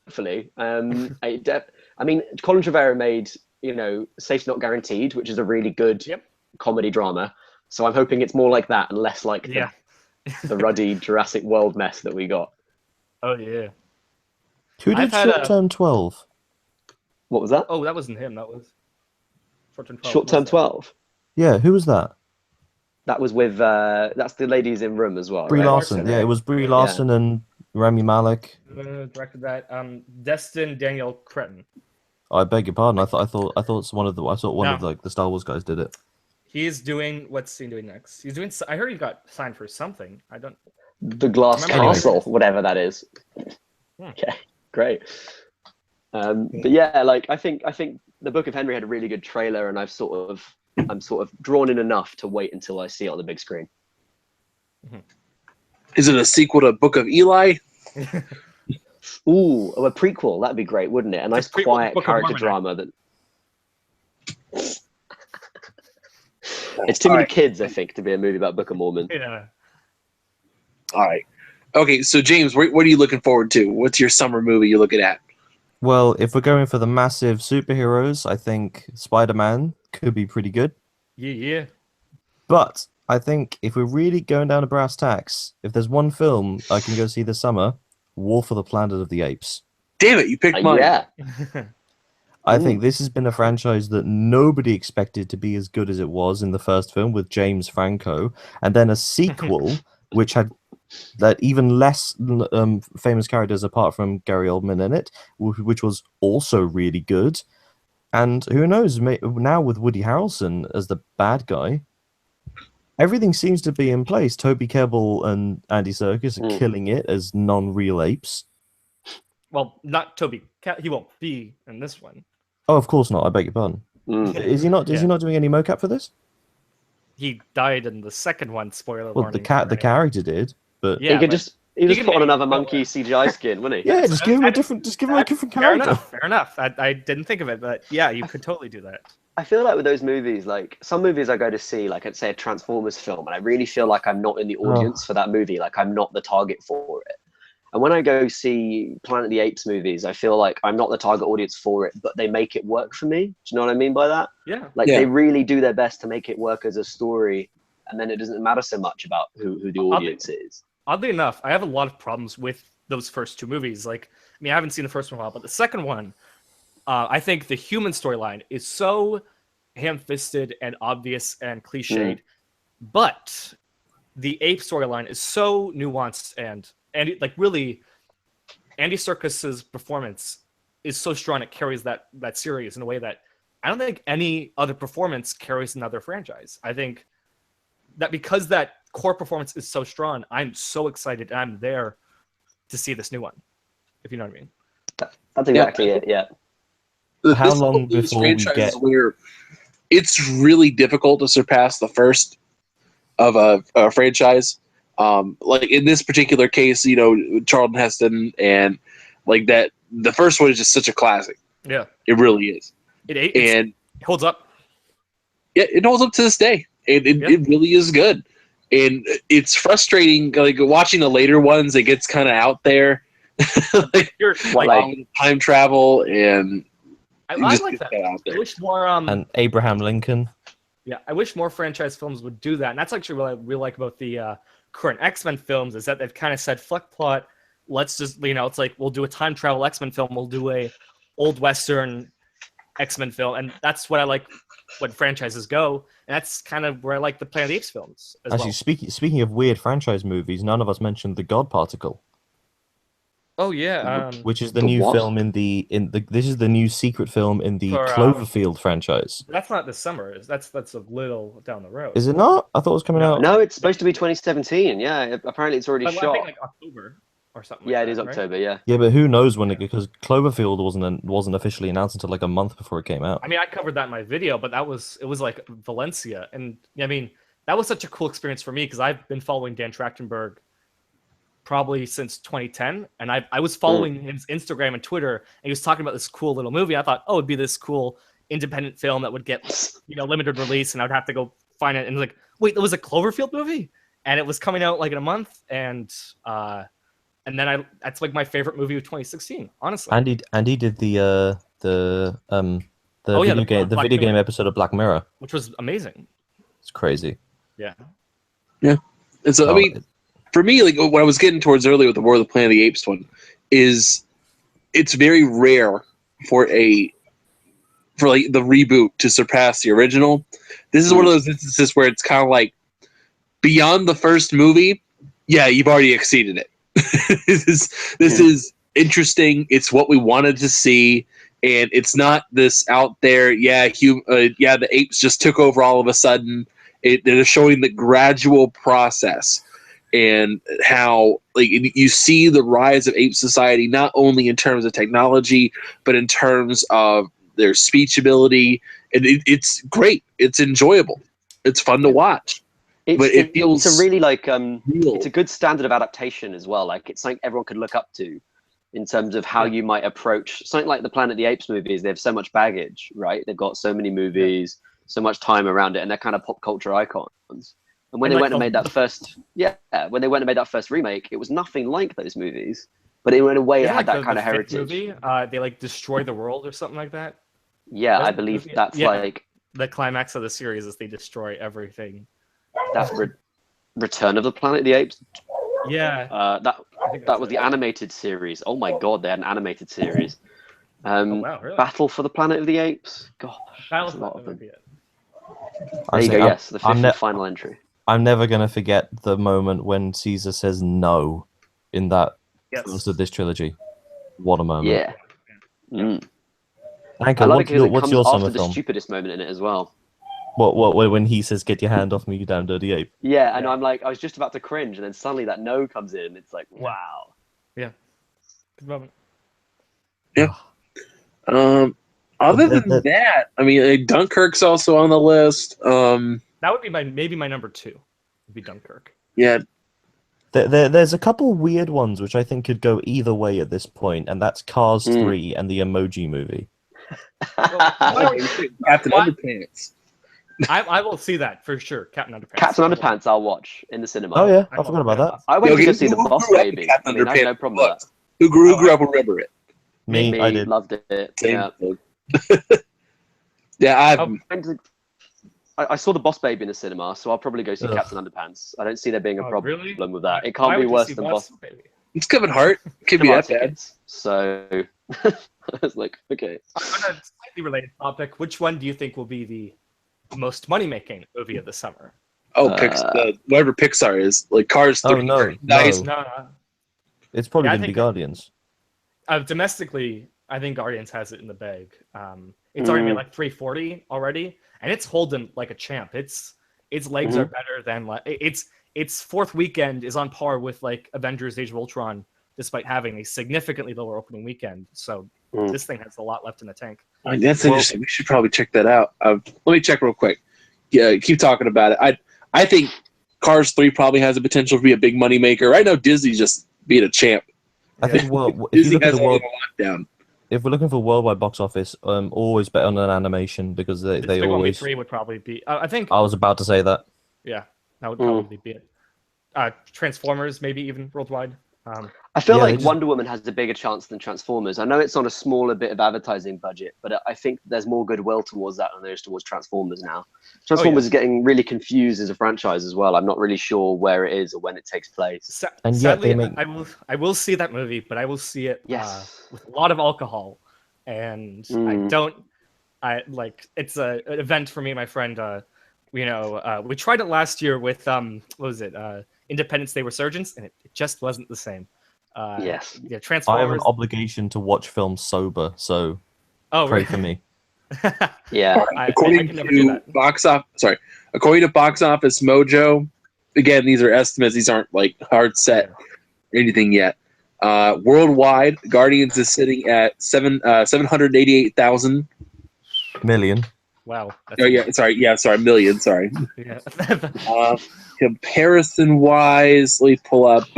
definitely. I mean, Colin Trevorrow made, Safety Not Guaranteed, which is a really good comedy drama. So I'm hoping it's more like that and less like the ruddy Jurassic World mess that we got. Oh yeah. Who did Short Term 12? What was that? Oh, that wasn't him. That was Short Term 12. Short Term 12. Yeah, who was that? That was with that's the ladies in Room as well. Brie right? Larson. Yeah, it was Brie Larson and Rami Malek. Directed that. Destin Daniel Cretton. I beg your pardon. I thought one of the Star Wars guys did it. He's doing what's he doing next? He's doing. I heard he got signed for something. I don't. The Glass Castle, whatever that is. Hmm. Okay, great. But yeah, like I think the Book of Henry had a really good trailer, and I'm sort of drawn in enough to wait until I see it on the big screen. Is it a sequel to Book of Eli? Ooh, a prequel. That'd be great, wouldn't it? A nice quiet character drama that. It's too many kids, I think, to be a movie about Book of Mormon. Yeah. All right. Okay, so James, what are you looking forward to? What's your summer movie you're looking at? Well, if we're going for the massive superheroes, I think Spider-Man could be pretty good. Yeah. But I think if we're really going down to brass tacks, if there's one film I can go see this summer, War for the Planet of the Apes. Damn it, you picked mine. Yeah. I think this has been a franchise that nobody expected to be as good as it was in the first film with James Franco, and then a sequel which had that even less famous characters apart from Gary Oldman in it, which was also really good. And who knows, now with Woody Harrelson as the bad guy, everything seems to be in place. Toby Kebbell and Andy Serkis are killing it as non-real apes. Well, not Toby. He won't be in this one. Oh, of course not. I beg your pardon. Is he not? Is he not doing any mocap for this? He died in the second one. Spoiler Well, warning. the character did, but Yeah, he could just put on another monkey CGI skin, wouldn't he? yeah, just give him a different character. Fair enough. I didn't think of it, but yeah, you could totally do that. I feel like with those movies, like some movies I go to see, like I'd say a Transformers film, and I really feel like I'm not in the audience for that movie. Like I'm not the target for it. And when I go see Planet of the Apes movies, I feel like I'm not the target audience for it, but they make it work for me. Do you know what I mean by that? Yeah. Like they really do their best to make it work as a story, and then it doesn't matter so much about who the audience is. Oddly enough, I have a lot of problems with those first two movies. Like, I mean, I haven't seen the first one in a while, but the second one, I think the human storyline is so ham-fisted and obvious and cliched, but the ape storyline is so nuanced and like really, Andy Serkis's performance is so strong it carries that series in a way that I don't think any other performance carries another franchise. I think that because that core performance is so strong, I'm so excited and I'm there to see this new one, if you know what I mean. That's exactly it, yeah. How long before we get... where it's really difficult to surpass the first of a franchise. Like in this particular case, Charlton Heston and like that. The first one is just such a classic. Yeah, it really is. It holds up. Yeah, it holds up to this day. It really is good, and it's frustrating. Like watching the later ones, it gets kind of out there. like time travel and. I like that. I wish more. And Abraham Lincoln. Yeah, I wish more franchise films would do that. And that's actually what I really like about the current X-Men films is that they've kind of said, "Fuck plot. Let's just it's like we'll do a time travel X-Men film. We'll do a old Western X-Men film." And that's what I like when franchises go. And that's kind of where I like the Planet of the Apes films as Actually, well. speaking of weird franchise movies, none of us mentioned The God Particle. Oh yeah. which is the The new what? film in the this is the new secret film in the For, Cloverfield franchise. That's not this summer. That's a little down the road. Is it not? I thought it was coming No. out. No, it's supposed to be 2017. Yeah, apparently it's already I shot. think like October or something. Yeah, like it is that, right? October. Yeah. Yeah, but who knows when it, because Cloverfield wasn't officially announced until like a month before it came out. I mean, I covered that in my video, but it was like Valencia, and I mean that was such a cool experience for me because I've been following Dan Trachtenberg probably since 2010, and I was following his Instagram and Twitter, and he was talking about this cool little movie. I thought, oh, it'd be this cool independent film that would get limited release, and I'd have to go find it. And like, wait, there was a Cloverfield movie, and it was coming out like in a month, and then that's like my favorite movie of 2016, honestly. Andy did the Oh, yeah, the Black video game Mirror. episode of Black Mirror. Which was amazing. It's crazy. Yeah. And so, I mean, for me, like what I was getting towards earlier with the War of the Planet of the Apes one, is it's very rare for like the reboot to surpass the original. This is one of those instances where it's kind of like beyond the first movie. Yeah, you've already exceeded it. This is interesting. It's what we wanted to see, and it's not this out there. The apes just took over all of a sudden. They're showing the gradual process and how like you see the rise of ape society not only in terms of technology but in terms of their speech ability, and it's great. It's enjoyable. It's fun to watch. But it feels it's a really like real. it's a good standard of adaptation as well. Like it's something everyone could look up to in terms of how you might approach something like the Planet of the Apes movies. They have so much baggage, right? They've got so many movies, so much time around it, and they're kind of pop culture icons. And when they went and made that first, when they went and made that first remake, it was nothing like those movies. But in a way, it had that kind of heritage. Movie, they like destroy the world or something like that. Yeah, I believe that's like the climax of the series is they destroy everything. That's Return of the Planet of the Apes. Yeah. That was the animated series. Oh my god, they had an animated series. Wow, really? Battle for the Planet of the Apes. Gosh, That a lot of them. There There you go. Yes, the fifth and final entry. I'm never gonna forget the moment when Caesar says no in that first of this trilogy. What a moment! Yeah. Mm. Anchor, I like it what's comes your after summer the film? stupidest moment in it as well. What when he says, "Get your hand off me, you damn dirty ape"? Yeah, and I'm like, I was just about to cringe, and then suddenly that no comes in, and it's like, wow. Yeah. Good moment. Yeah. Other than that, I mean, Dunkirk's also on the list. That would be maybe my number 2. Would be Dunkirk. Yeah. There's a couple weird ones which I think could go either way at this point, and that's Cars 3 and the Emoji Movie. Captain Underpants. I will see that for sure. Captain Underpants. Captain Underpants, I'll watch in the cinema. Oh yeah, I forgot about that. I went to go see the Who Boss grew up with Baby. Captain I mean, I have no Underpants? problem with that. Who grew up and remember it? Me, I did. Loved it. Same Yeah. thing. Yeah, I saw the Boss Baby in the cinema, so I'll probably go see Captain Underpants. I don't see there being a problem really? with that. It Why can't be would you worse see than Boss Boss Baby? it's Kevin Hart. Could be Cinema that bad. tickets. So I was like, okay. On a slightly related topic, which one do you think will be the most money-making movie of the summer? Oh, whatever Pixar is, like Cars 3. Oh no, Nice. no. No. It's probably Yeah, I gonna be think- Guardians. Domestically, I think Guardians has it in the bag. It's already made like 340 already, and it's holding like a champ. Its legs are better than its fourth weekend is on par with like Avengers: Age of Ultron, despite having a significantly lower opening weekend. So this thing has a lot left in the tank. That's interesting. We should probably check that out. Let me check real quick. Yeah, keep talking about it. I think Cars 3 probably has the potential to be a big money maker. Right now, Disney's just being a champ. I think if you Disney look at has the world, lockdown. if we're looking for worldwide box office, always bet on an animation because they Big One always. 3 would probably be. I think. I was about to say that. Yeah, that would probably be it. Transformers, maybe even worldwide. I feel Yeah, like they just- Wonder Woman has a bigger chance than Transformers. I know it's on a smaller bit of advertising budget, but I think there's more goodwill towards that than there is towards Transformers now. Transformers is getting really confused as a franchise as well. I'm not really sure where it is or when it takes place. And yet Sadly, they make- I will see that movie, but I will see it Yes. with a lot of alcohol, and it's an event for me and my friend. We tried it last year with what was it? Independence Day Resurgence, and it just wasn't the same. Yes. Yeah, I have an Transformers. obligation to watch films sober, so Oh, pray really? for me. Yeah. I According can never do to according to Box Office Mojo, again, these are estimates. These aren't like hard set or anything yet. Worldwide, Guardians is sitting at 788,000. Wow. Million. That's Oh a yeah, lot. sorry, million. Sorry. Yeah. Comparison wise, let me pull up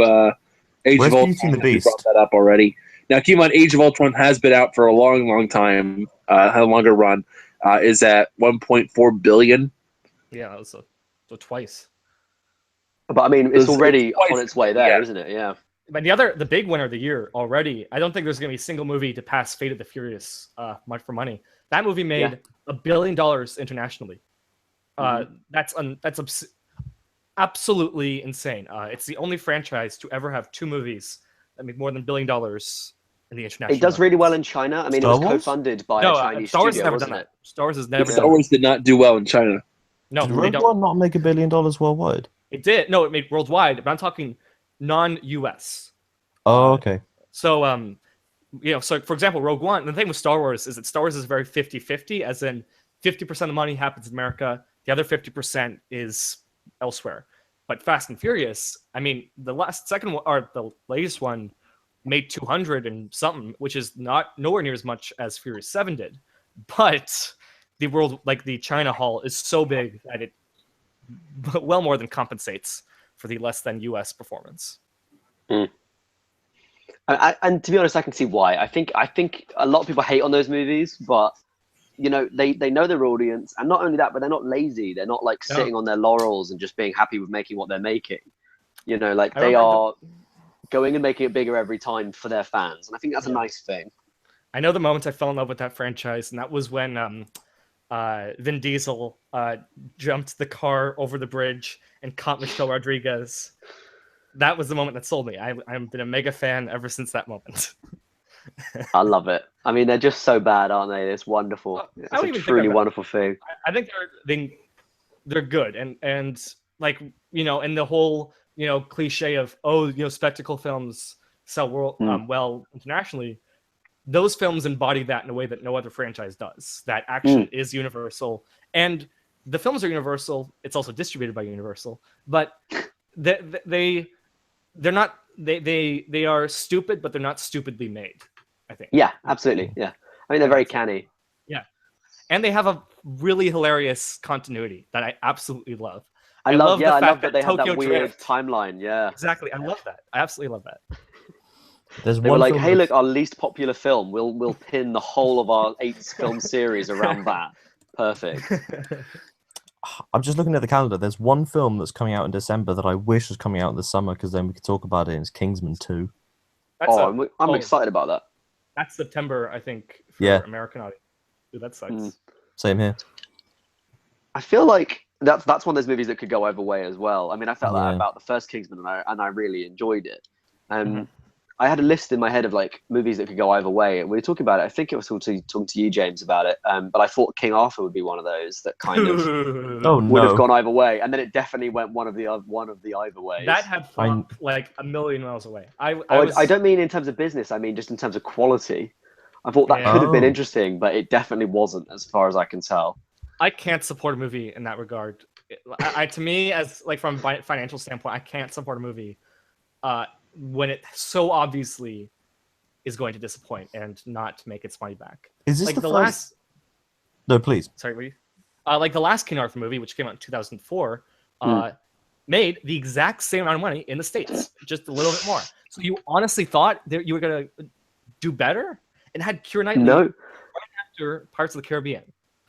Age Where's of Beauty and Ultron. the We brought Beast? that up already. Now, keep in mind, Age of Ultron has been out for a long, long time. Had a longer run. Is at 1.4 billion. Yeah, so twice. But I mean, it's It's already twice, on its way there, yeah. isn't it? Yeah. But the big winner of the year already, I don't think there's going to be a single movie to pass Fate of the Furious much for money. That movie made $1 billion internationally. That's absolutely insane. It's the only franchise to ever have two movies that made more than $1 billion in the international It does really well in markets. China. I mean, Star it was Wars? co-funded by No, a Chinese Star Wars has studio, never wasn't done it? that. Star Wars has never Star done Wars did not do well in China. that. No, Did they Rogue don't. One not make $1 billion worldwide? It did. No, it made worldwide, but I'm talking non-US. Oh, okay. So, so for example, Rogue One, the thing with Star Wars is that Star Wars is very 50-50, as in 50% of the money happens in America, the other 50% is elsewhere. But Fast and Furious, I mean, the latest one made 200 and something, which is nowhere near as much as Furious 7 did. But the China haul is so big that it well more than compensates for the less than US performance. And to be honest, I can see why. I think a lot of people hate on those movies, but they know their audience, and not only that, but they're not lazy. They're not like sitting on their laurels and just being happy with making what they're making. They are going and making it bigger every time for their fans, and I think that's a nice thing. I know the moment I fell in love with that franchise, and that was when Vin Diesel jumped the car over the bridge and caught Michelle Rodriguez. That was the moment that sold me. I've been a mega fan ever since that moment. I love it. I mean, they're just so bad, aren't they? It's wonderful. It's a truly wonderful thing. I think they're good, and like in the whole cliche of spectacle films sell well internationally. Those films embody that in a way that no other franchise does. That action is universal, and the films are universal. It's also distributed by Universal, but they are stupid, but they're not stupidly made, I think. Yeah, absolutely. Yeah. I mean, they're very canny. Yeah. And they have a really hilarious continuity that I absolutely love. I love that they have Tokyo that weird Drift. timeline. Yeah. Exactly. I love that. I absolutely love that. There's They one were like, film hey, that's- look, our least popular film. We'll pin the whole of our 8 film series around that. Perfect. I'm just looking at the calendar. There's one film that's coming out in December that I wish was coming out this summer because then we could talk about it. And it's Kingsman 2. I'm excited about that. That's September, I think, for American audience. Dude, that sucks. Same here. I feel like that's one of those movies that could go either way as well. I mean, I felt that about the first Kingsman, and I really enjoyed it. I had a list in my head of like movies that could go either way, and we were talking about it. I think it was talking to you, James, about it. But I thought King Arthur would be one of those that kind of would have gone either way, and then it definitely went one of the either ways. That had flopped like a million miles away. I don't mean in terms of business. I mean just in terms of quality. I thought that could have been interesting, but it definitely wasn't, as far as I can tell. I can't support a movie in that regard. To me, as like from a financial standpoint, I can't support a movie when it so obviously is going to disappoint and not make its money back. Is this like the first... last? No, please. Sorry, what like the last King Arthur movie, which came out in 2004, made the exact same amount of money in the States, just a little bit more. So you honestly thought that you were gonna do better, and had Keira Knightley right after Pirates of the Caribbean,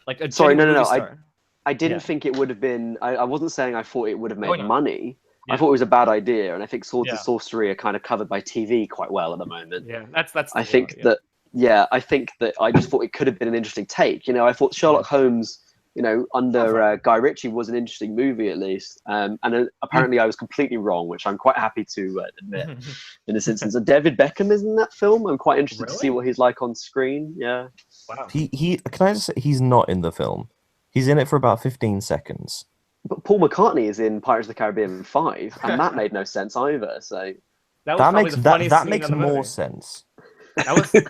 like a no. Star. I didn't think it would have been. I wasn't saying I thought it would have made money. Yeah. I thought it was a bad idea, and I think Swords of Sorcery are kind of covered by TV quite well at the moment. Yeah, that's. I think that I just thought it could have been an interesting take. I thought Sherlock Holmes, under Guy Ritchie was an interesting movie at least, and apparently I was completely wrong, which I'm quite happy to admit in this instance. And David Beckham is in that film. I'm quite interested to see what he's like on screen. Yeah. Wow. He can I just say he's not in the film. He's in it for about 15 seconds. But Paul McCartney is in Pirates of the Caribbean 5, and that made no sense either. So That was That probably makes the funniest that scene makes in the more movie. sense. That was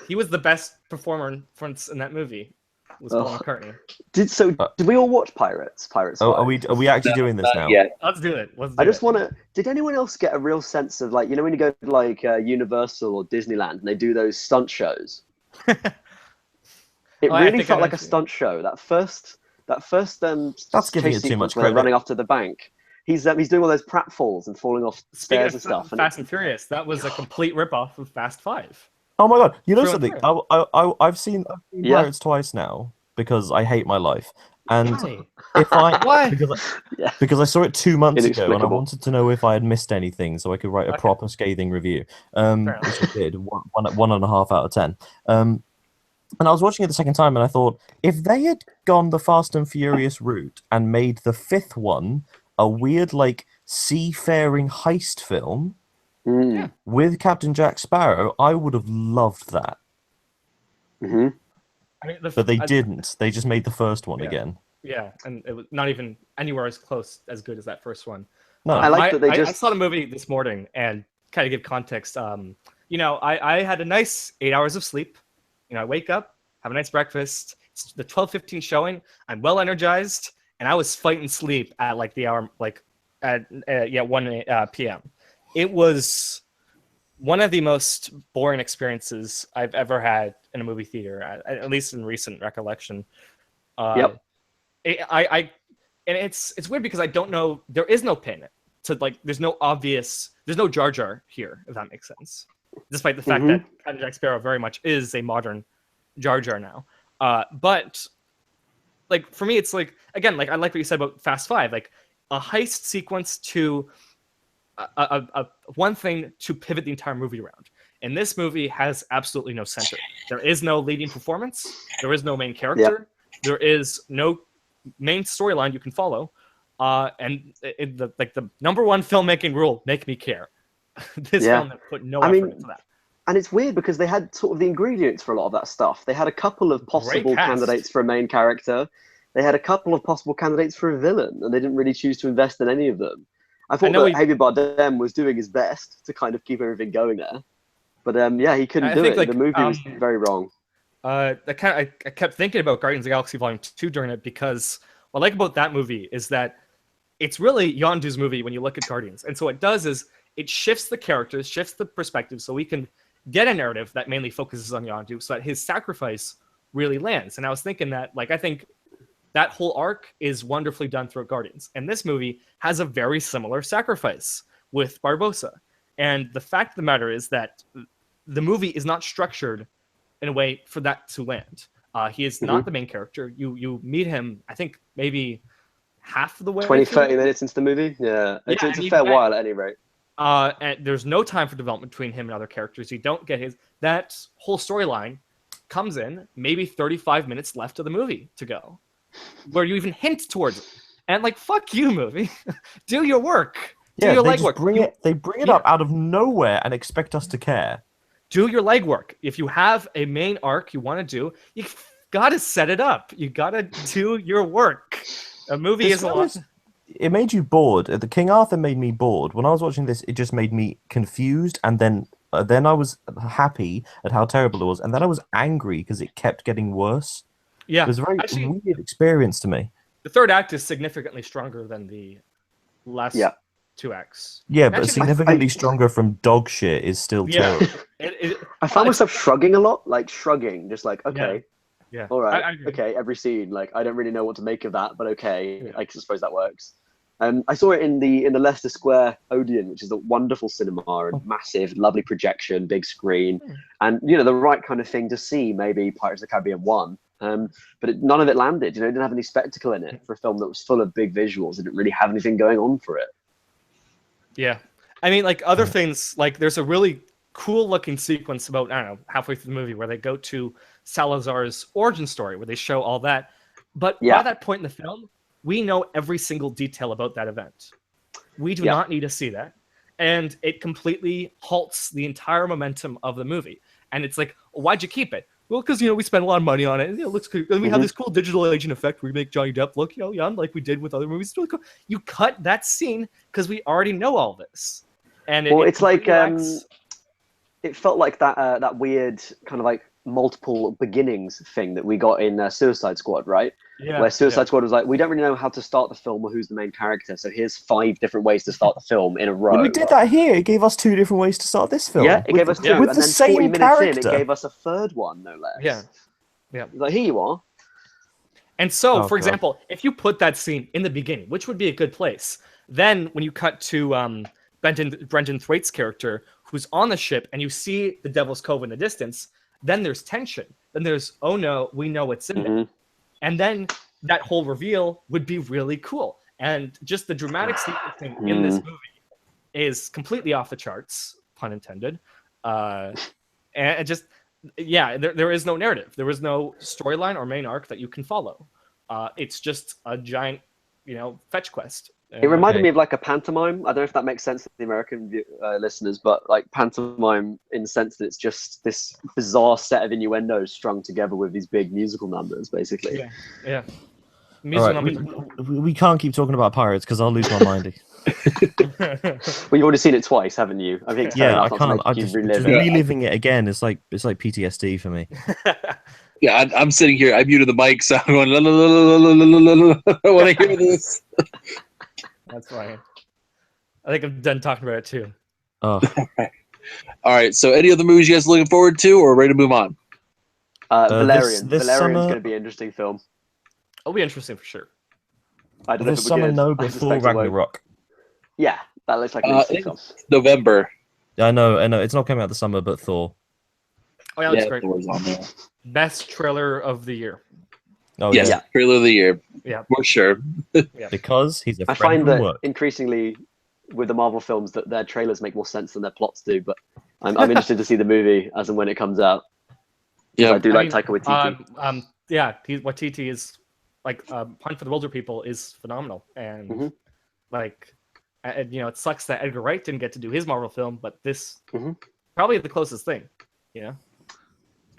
he was the best performance in that movie. Was Paul Ugh. McCartney. Did we all watch Pirates? Pirates Oh, 5? are we actually doing this now? Yeah. Let's do it. Let's do I just it. want to. Did anyone else get a real sense of, like, you know, when you go to like Universal or Disneyland and they do those stunt shows? It Oh, I really think I felt know like a what you- stunt show. That first That's giving chase it too sequence much where they're credit. running off to the bank. He's doing all those pratfalls and falling off Speaking stairs of and stuff. Fast and Furious, that was a complete ripoff of Fast 5. Oh my god! You know Through and something? through. I've seen Yeah. Pirates twice now because I hate my life, and Why? if I Why? Yeah. because I saw it 2 months ago and I Inexplicable. wanted to know if I had missed anything so I could write a Okay. proper scathing review, Fair enough. which I did, 1.5 out of 10. And I was watching it the second time and I thought, if they had gone the Fast and Furious route and made the fifth one a weird, like, seafaring heist film Mm. with Captain Jack Sparrow, I would have loved that. Hmm. I mean, But they didn't. They just made the first one Yeah. again. Yeah, and it was not even anywhere as close as good as that first one. No. I like that they I just. saw the movie this morning and kind of give context. You know, I had a nice 8 hours of sleep. You know, I wake up, have a nice breakfast. It's the 12:15 showing. I'm well energized, and I was fighting sleep at like the hour, like at 1 p.m. It was one of the most boring experiences I've ever had in a movie theater, at least in recent recollection. Yep. And it's weird because I don't know. There is no pin to, like. There's no Jar Jar here, if that makes sense. Despite the fact that Captain Jack Sparrow very much is a modern Jar Jar now. But like for me, it's like, again, like I like what you said about Fast 5, like a heist sequence to a one thing to pivot the entire movie around. And this movie has absolutely no center. There is no leading performance. There is no main character. There is no main storyline you can follow. And the number one filmmaking rule: make me care. This film put no effort into that. And it's weird because they had sort of the ingredients for a lot of that stuff. They had a couple of possible cast. candidates for a main character. They had a couple of possible candidates for a villain, and they didn't really choose to invest in any of them. I thought that Javier Bardem was doing his best to kind of keep everything going there. But yeah, he couldn't do it. Like, the movie was very wrong. I kept thinking about Guardians of the Galaxy Volume 2 during it, because what I like about that movie is that it's really Yondu's movie when you look at Guardians. And so what it does is it shifts the characters, shifts the perspective, so we can get a narrative that mainly focuses on Yondu, so that his sacrifice really lands. And I was thinking that, like, I think that whole arc is wonderfully done through Guardians. And this movie has a very similar sacrifice with Barbossa. And the fact of the matter is that the movie is not structured in a way for that to land. He is not the main character. You meet him, I think, maybe half of the way. 20, 30 minutes into the movie? Yeah. It's a fair while at any rate. And there's no time for development between him and other characters. You don't get that whole storyline comes in maybe 35 minutes left of the movie to go, where you even hint towards it. And like, fuck you, movie. Do your work. Do your legwork. They bring it up out of nowhere and expect us to care. Do your legwork. If you have a main arc you want to do, you gotta set it up. You gotta do your work. A movie is a lot. It made you bored. The King Arthur made me bored. When I was watching this, it just made me confused, and then I was happy at how terrible it was, and then I was angry because it kept getting worse. Yeah, it was a very weird experience to me. The third act is significantly stronger than the last two acts. Yeah, but significantly stronger from dog shit is still terrible. I found myself shrugging a lot, just like, okay. Yeah. All right. Okay. Every scene, like, I don't really know what to make of that, but okay. Yeah. I suppose that works. I saw it in the Leicester Square Odeon, which is a wonderful cinema and massive, lovely projection, big screen, and the right kind of thing to see. Maybe Pirates of the Caribbean 1, but none of it landed. It didn't have any spectacle in it for a film that was full of big visuals. It didn't really have anything going on for it. Yeah, I mean, like other things, like there's a really cool looking sequence about, I don't know, halfway through the movie where they go to Salazar's origin story, where they show all that. But by that point in the film, we know every single detail about that event. We do not need to see that. And it completely halts the entire momentum of the movie. And it's like, why'd you keep it? Well, because, we spent a lot of money on it. It looks cool. And we have this cool digital agent effect where we make Johnny Depp look, young, like we did with other movies. It's really cool. You cut that scene because we already know all this. And Well, it's like completely lacks- it felt like that weird kind of like multiple beginnings thing that we got in Suicide Squad, right? yeah, Where Suicide Squad was like, we don't really know how to start the film or who's the main character, so here's 5 different ways to start the film in a row. We did that here. It gave us 2 different ways to start this film. Yeah, it gave us 2, yeah. with and the then same 40 minutes in, character. it gave us a 3rd one, no less. Yeah. Yeah. Like, here you are. And so, Oh, for God. example, if you put that scene in the beginning, which would be a good place, then when you cut to Brendan Thwaite's character, who's on the ship, and you see the Devil's Cove in the distance, then there's tension. Then there's, oh no, we know what's in there. And then that whole reveal would be really cool. And just the dramatic sequencing in this movie is completely off the charts, pun intended. And just, yeah, there is no narrative. There is no storyline or main arc that you can follow. It's just a giant, fetch quest. It reminded me of like a pantomime. I don't know if that makes sense to the American listeners, but like pantomime in the sense that it's just this bizarre set of innuendos strung together with these big musical numbers, basically. Yeah. All right, we can't keep talking about pirates because I'll lose my mind. Well, you've already seen it twice, haven't you? I think. Yeah, I can't. I Just just reliving it again. It's like PTSD for me. Yeah, I'm sitting here. I muted the mic, so I'm going la la la la la la la la when I hear this. That's fine. I think I'm done talking about it too. Oh, All right. So, any other movies you guys looking forward to, or ready to move on? Valerian. this Valerian's summer- going to be an interesting film. It'll be interesting for sure. I don't know this if it'll be summer, good. no, I before suspect it won't. Ragnarok. Yeah, that looks like an interesting film. November. I know. It's not coming out this summer, but Thor. Oh yeah, that's great. Thor's on there. Best trailer of the year. Oh Yes, Yeah. trailer of the year. Yeah. For sure. because he's a I friend find from that work. increasingly with the Marvel films that their trailers make more sense than their plots do. But I'm interested to see the movie as and when it comes out. Yeah. I do like mean, Taika Waititi. Waititi is like Hunt for the Wilder People is phenomenal, and it sucks that Edgar Wright didn't get to do his Marvel film, but this probably the closest thing. Yeah,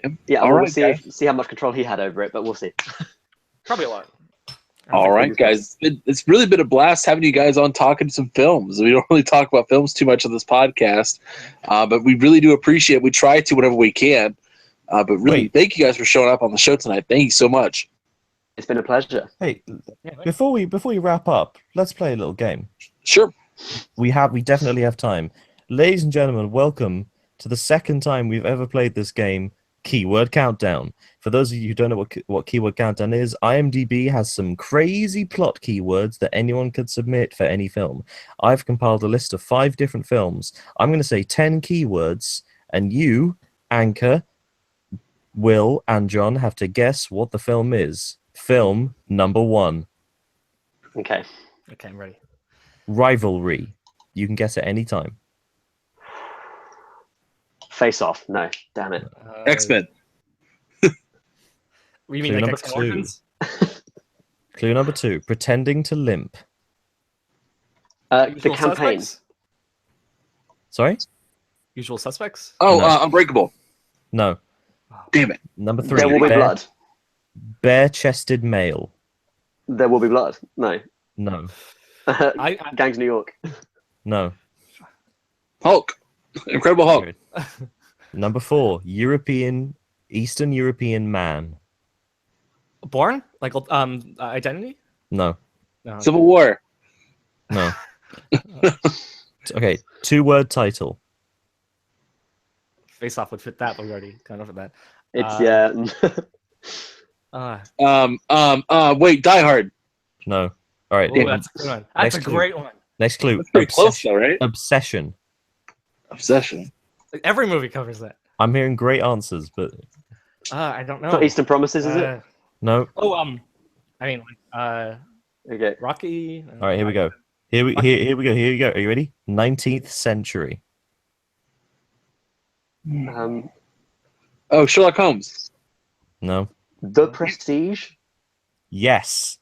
All we'll right, see how much control he had over it, but we'll see. Probably a lot. All right, guys. It's really been a blast having you guys on talking some films. We don't really talk about films too much on this podcast, but we really do appreciate it. We try to whenever we can. But really, thank you guys for showing up on the show tonight. Thank you so much. It's been a pleasure. Hey, before we wrap up, let's play a little game. Sure. We definitely have time. Ladies and gentlemen, welcome to the second time we've ever played this game, Keyword Countdown. For those of you who don't know what Keyword Countdown is, IMDb has some crazy plot keywords that anyone could submit for any film. I've compiled a list of 5 different films. I'm going to say 10 keywords, and you, Anchor, Will, and John have to guess what the film is. Film number 1. Okay. Okay, I'm ready. Rivalry. You can guess at any time. Face Off. No, damn it. X-Men. You mean Clue like number X-Men 2. Origins? Clue number 2. Pretending to limp. The Usual campaign. Suspects? Sorry? Usual Suspects? Oh, No. Unbreakable. No. Damn it. Number 3. There Will Be Blood. Bare-chested male. There Will Be Blood. No. No. Gangs New York. No. Hulk. Incredible Hulk. Good. Number 4. Eastern European man. Born? Like Identity? No. No. Civil War. No. Okay. 2-word title. Face Off would fit that, but we already kind of fit that. It's Wait, Die Hard. No. All right. Oh, that's a good one. That's Next a clue. great one. Next clue. That's pretty close though, right? Obsession. Obsession. Like, every movie covers that. I'm hearing great answers, but I don't know. not Eastern Promises, is it? no. Oh, Okay. Rocky. All right, here we go. Here we go. Are you ready? 19th century. Oh, Sherlock Holmes. No. The Prestige. Yes.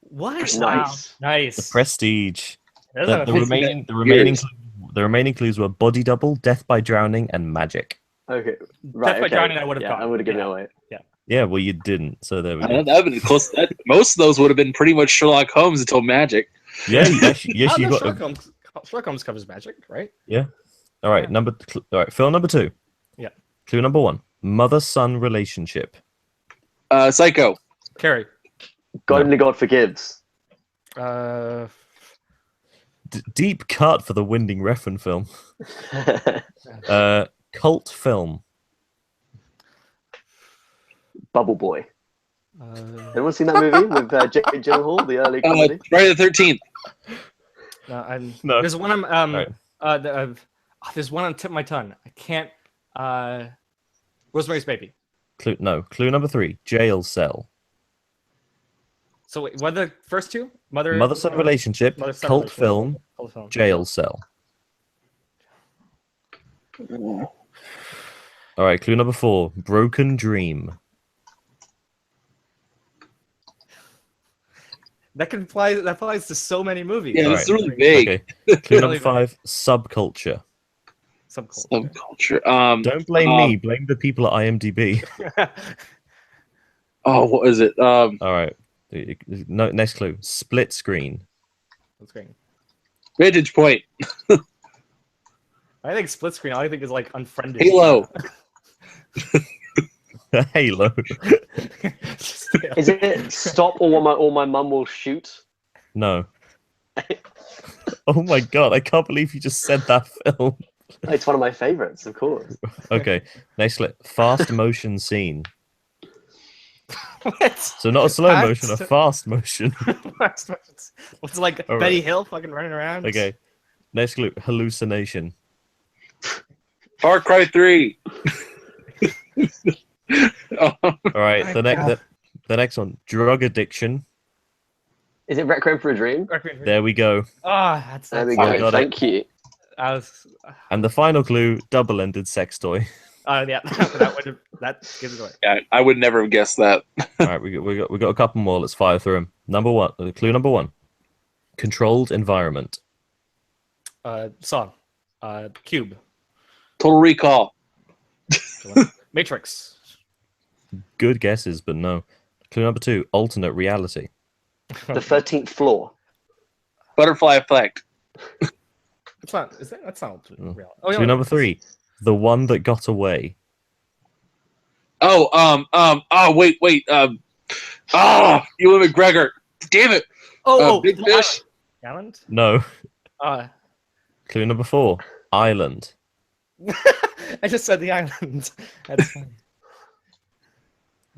What? Nice. Wow. Nice. The Prestige. That's The a- remaining clues were body double, death by drowning, and magic. Okay. Right. Death by okay. Drowning I would have Yeah, gotten. I would have given it away. Yeah, well, you didn't, so there we That go. would have been close. Most of those would have been pretty much Sherlock Holmes until Magic. Yeah, yes, Oh, you no, got Sherlock Holmes. Sherlock Holmes covers magic, right? Yeah. All right. Yeah. All right. Film number 2. Yeah. Clue number 1. Mother-son relationship. Psycho. Carrie. God No. Only God Forgives. Deep cut for the Winding Refn film. Cult film. Bubble Boy. Anyone seen that movie with Jake Gyllenhaal, the early comedy? Friday the 13th. No, No. There's one. Right. There's one on the tip of my tongue. I can't. Rosemary's Baby. Clue number 3. Jail cell. So wait, what are the first two? Mother-son relationship. Mother-son Cult relationship. film. Cult film. Jail cell. All right. Clue number 4. Broken dream. That applies to so many movies. Yeah, All it's right. really big. Okay. Clue number Really 5. Subculture. Subculture. Subculture. Don't blame me. Blame the people at IMDb. Oh, what is it? All right. No, next clue. Split screen. That's great. Vantage Point. I think split screen. All I think is like Unfriended. Halo. Halo. Is it Stop or my mum will shoot? No. Oh my god! I can't believe you just said that film. It's one of my favorites, of course. Okay. Next clip. Fast motion scene. What? So not a slow motion, a fast motion. What's like All Betty right. Hill fucking running around? Okay. Next clue. Hallucination. Far Cry 3. All right. The next one. Drug addiction. Is it Requiem for a Dream? There we go. That's There we I go. got it. Thank you. I was. And the final clue. Double-ended sex toy. Yeah, that gives it away. Yeah, I would never have guessed that. All right. We got a couple more. Let's fire through them. Clue number 1. Controlled environment. Song. Cube. Total Recall. Matrix. Good guesses, but no. Clue number 2. Alternate reality. The 13th Floor. Butterfly Effect. It's not. Is that? That's not real. Clue number 3. The one that got away. Wait. Ewan McGregor. Damn it. Big Fish. Island? No. Uh, Clue number 4. Island. I just said the island. That's funny.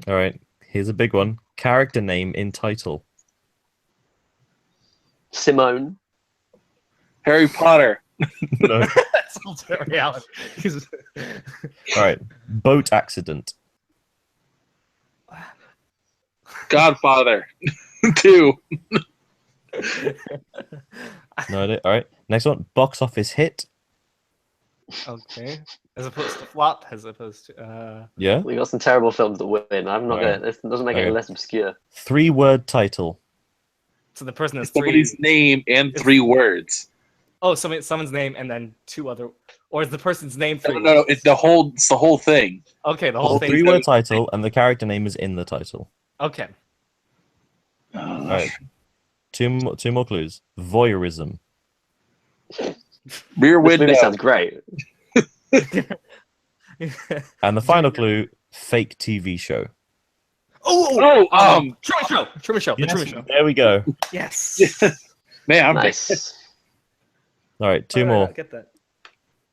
All right. Here's a big one. Character name in title. Simone. Harry Potter. No. That's alternate reality. All right. Boat accident. Godfather. 2. No idea. All right. Next one. Box office hit. Okay. As opposed to flop, as opposed to. Yeah. We got some terrible films that win. I'm not Right. gonna. This doesn't make it Okay. less obscure. 3-word title. So the person has Somebody's three. name and 3 words. Oh, someone's name and then 2 other. Or is the person's name 3? No. It's the whole thing. Okay, the whole thing. 3-word title, and the character name is in the title. Okay. All right. Two more clues. Voyeurism. Rear This Window. movie sounds great. And the final clue. Fake TV show. Truman Show. The Yes, Truman Show. there we go. Yes. Man, I'm Nice. All right. 2 All right, more. I get that.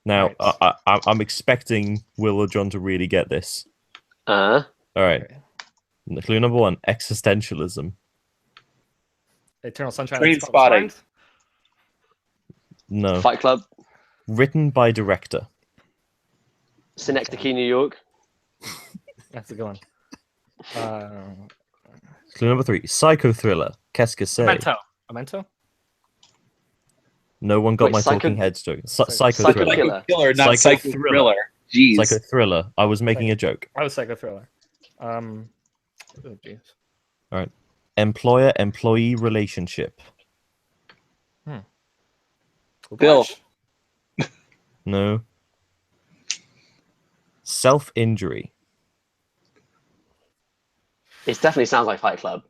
Now, Right. I'm expecting Will or John to really get this. Uh, All right. Clue number 1. Existentialism. Eternal Sunshine. Train of the Spotless Spotting. Mind. No. Fight Club. Written by director. Synecdoche, New York. That's a good one. Clue number 3. Psycho thriller. Qu'est-ce que c'est? Memento. No one got Wait, my Psycho- talking head joke. Psycho Psycho thriller. Killer. Killer, not Psycho Psycho Thriller. Thriller. Jeez. Psycho thriller. I was making a joke. I was Psycho Thriller. Oh, jeez. Employer-employee relationship. Bill. Gosh. No. Self-injury. It definitely sounds like Fight Club.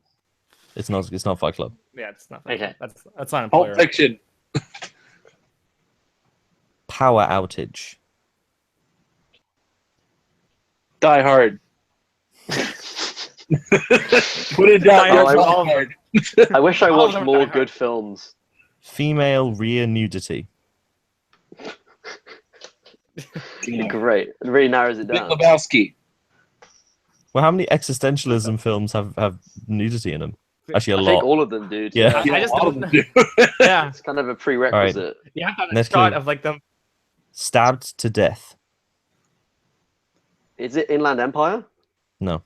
It's not Fight Club. Yeah, it's not. Okay. That's not Pulp employer. Fiction. power outage. Die Hard. Put it down. Die Hard. Oh, I wish I All of watched them more Die Hard. good films. Female rear nudity. Great. It really narrows it Big down. Lebowski. Well, how many existentialism films have nudity in them? Actually, a I lot. think all of them, dude. Yeah. I just a lot don't of them know. do. Yeah. It's kind of a prerequisite. You have to have a Next shot clue. of like them. Stabbed to death. Is it Inland Empire? No.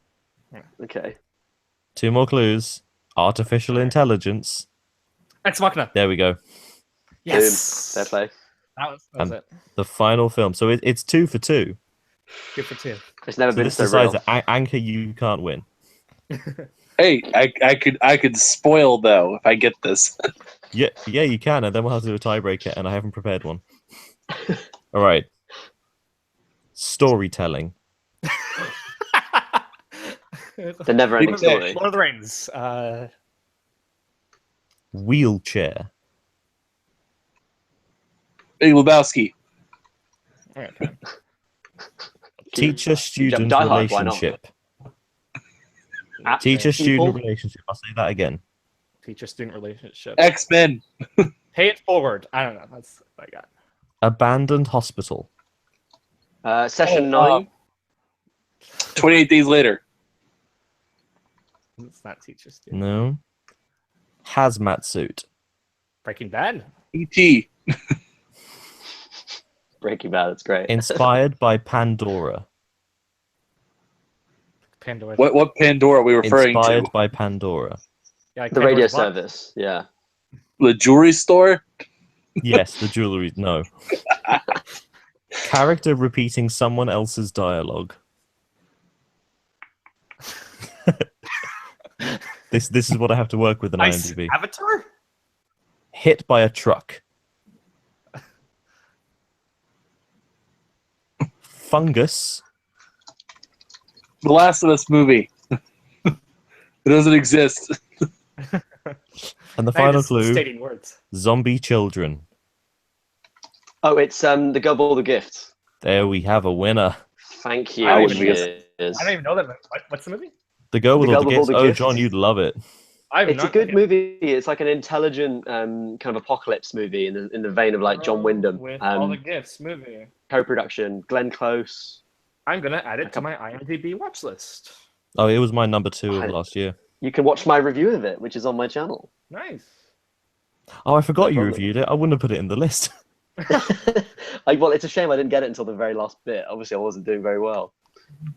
Okay. 2 more clues. Artificial intelligence. Ex Machina. There we go. Yes. Boom. Fair play. That was it. The final film. So it's 2 for 2. 2 for 2. It's never So been this so decides real. that Anchor, you can't win. Hey, I could spoil though if I get this. Yeah, you can, and then we'll have to do a tiebreaker, and I haven't prepared one. All right. Storytelling. The never-ending People say- story. Lord of the Rings. Wheelchair. Big Lebowski. Okay. Teacher-student Die Hard, why not? relationship. At Teacher-student people? relationship. I'll say that again. Teacher-student relationship. X-Men. Pay it forward. I don't know. That's what I got. Abandoned hospital. Session Oh, 9. 28 Days Later. It's not teacher-student. No. Hazmat suit. Breaking Bad. E.T. Breaking Bad, it's great. Inspired by Pandora. Pandora. What Pandora are we referring Inspired to? by Pandora. Yeah, like The radio Pandora's Box. service, yeah. The jewelry store? Yes, the jewelry. No. Character repeating someone else's dialogue. This is what I have to work with in Ice IMDb. Avatar. Hit by a truck. Fungus. The Last of Us movie. It doesn't exist. And the Hey, final just clue. Stating words. Zombie children. Oh, it's The Girl with All the Gifts. There we have a winner. Thank you. I don't even Cheers. I don't even know that. What's the movie? The girl with The all the Girl with gifts. All the Oh, Gifts. John, you'd love it. I have It's a not- good okay. movie. It's like an intelligent kind of apocalypse movie in the vein of like John Wyndham. With all the gifts movie. Co-production. Glenn Close. I'm gonna add it to my IMDb watch list. Oh, it was my number 2 of I- last year. You can watch my review of it, which is on my channel. Nice. Oh, I forgot No you problem. reviewed it. I wouldn't have put it in the list. Well, it's a shame I didn't get it until the very last bit. Obviously, I wasn't doing very well.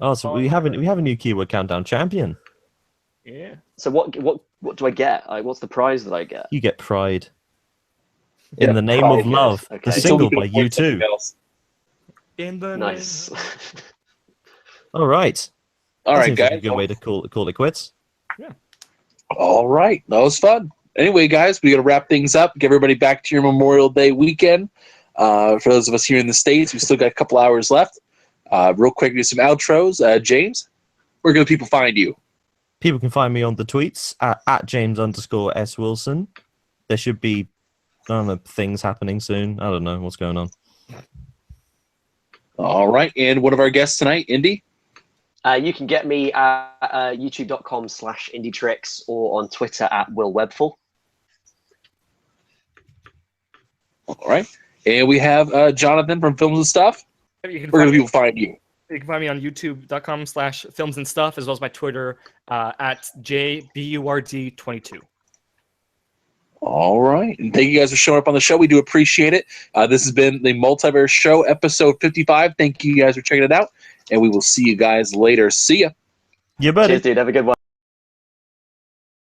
Oh, so we have a new keyword countdown champion. Yeah. So what do I get? Like, what's the prize that I get? You get Pride. In Yeah, the Name Pride, of Love, yes. the Okay. single Until by we can afford U2. something else. In the Nice. name- All right. All That right, seems like guys. a good way to call it quits. All right, that was fun. Anyway, guys, we got to wrap things up. Get everybody back to your Memorial Day weekend. For those of us here in the States, we still got a couple hours left. Real quick, do some outros. James, where can people find you? People can find me on the tweets at James_S Wilson. There should be, I don't know, things happening soon. I don't know what's going on. All right, and one of our guests tonight, Indy. You can get me at youtube.com/indietricks or on Twitter at willwebful. All right, and we have Jonathan from Films and Stuff. You can Where find can me, people find you? you can find me on youtube.com/films and stuff, as well as my Twitter at JBURD22. All right, and thank you guys for showing up on the show. We do appreciate it. This has been the Multiverse Show, episode 55. Thank you guys for checking it out, and we will see you guys later. See ya. You better. Cheers, dude. Have a good one.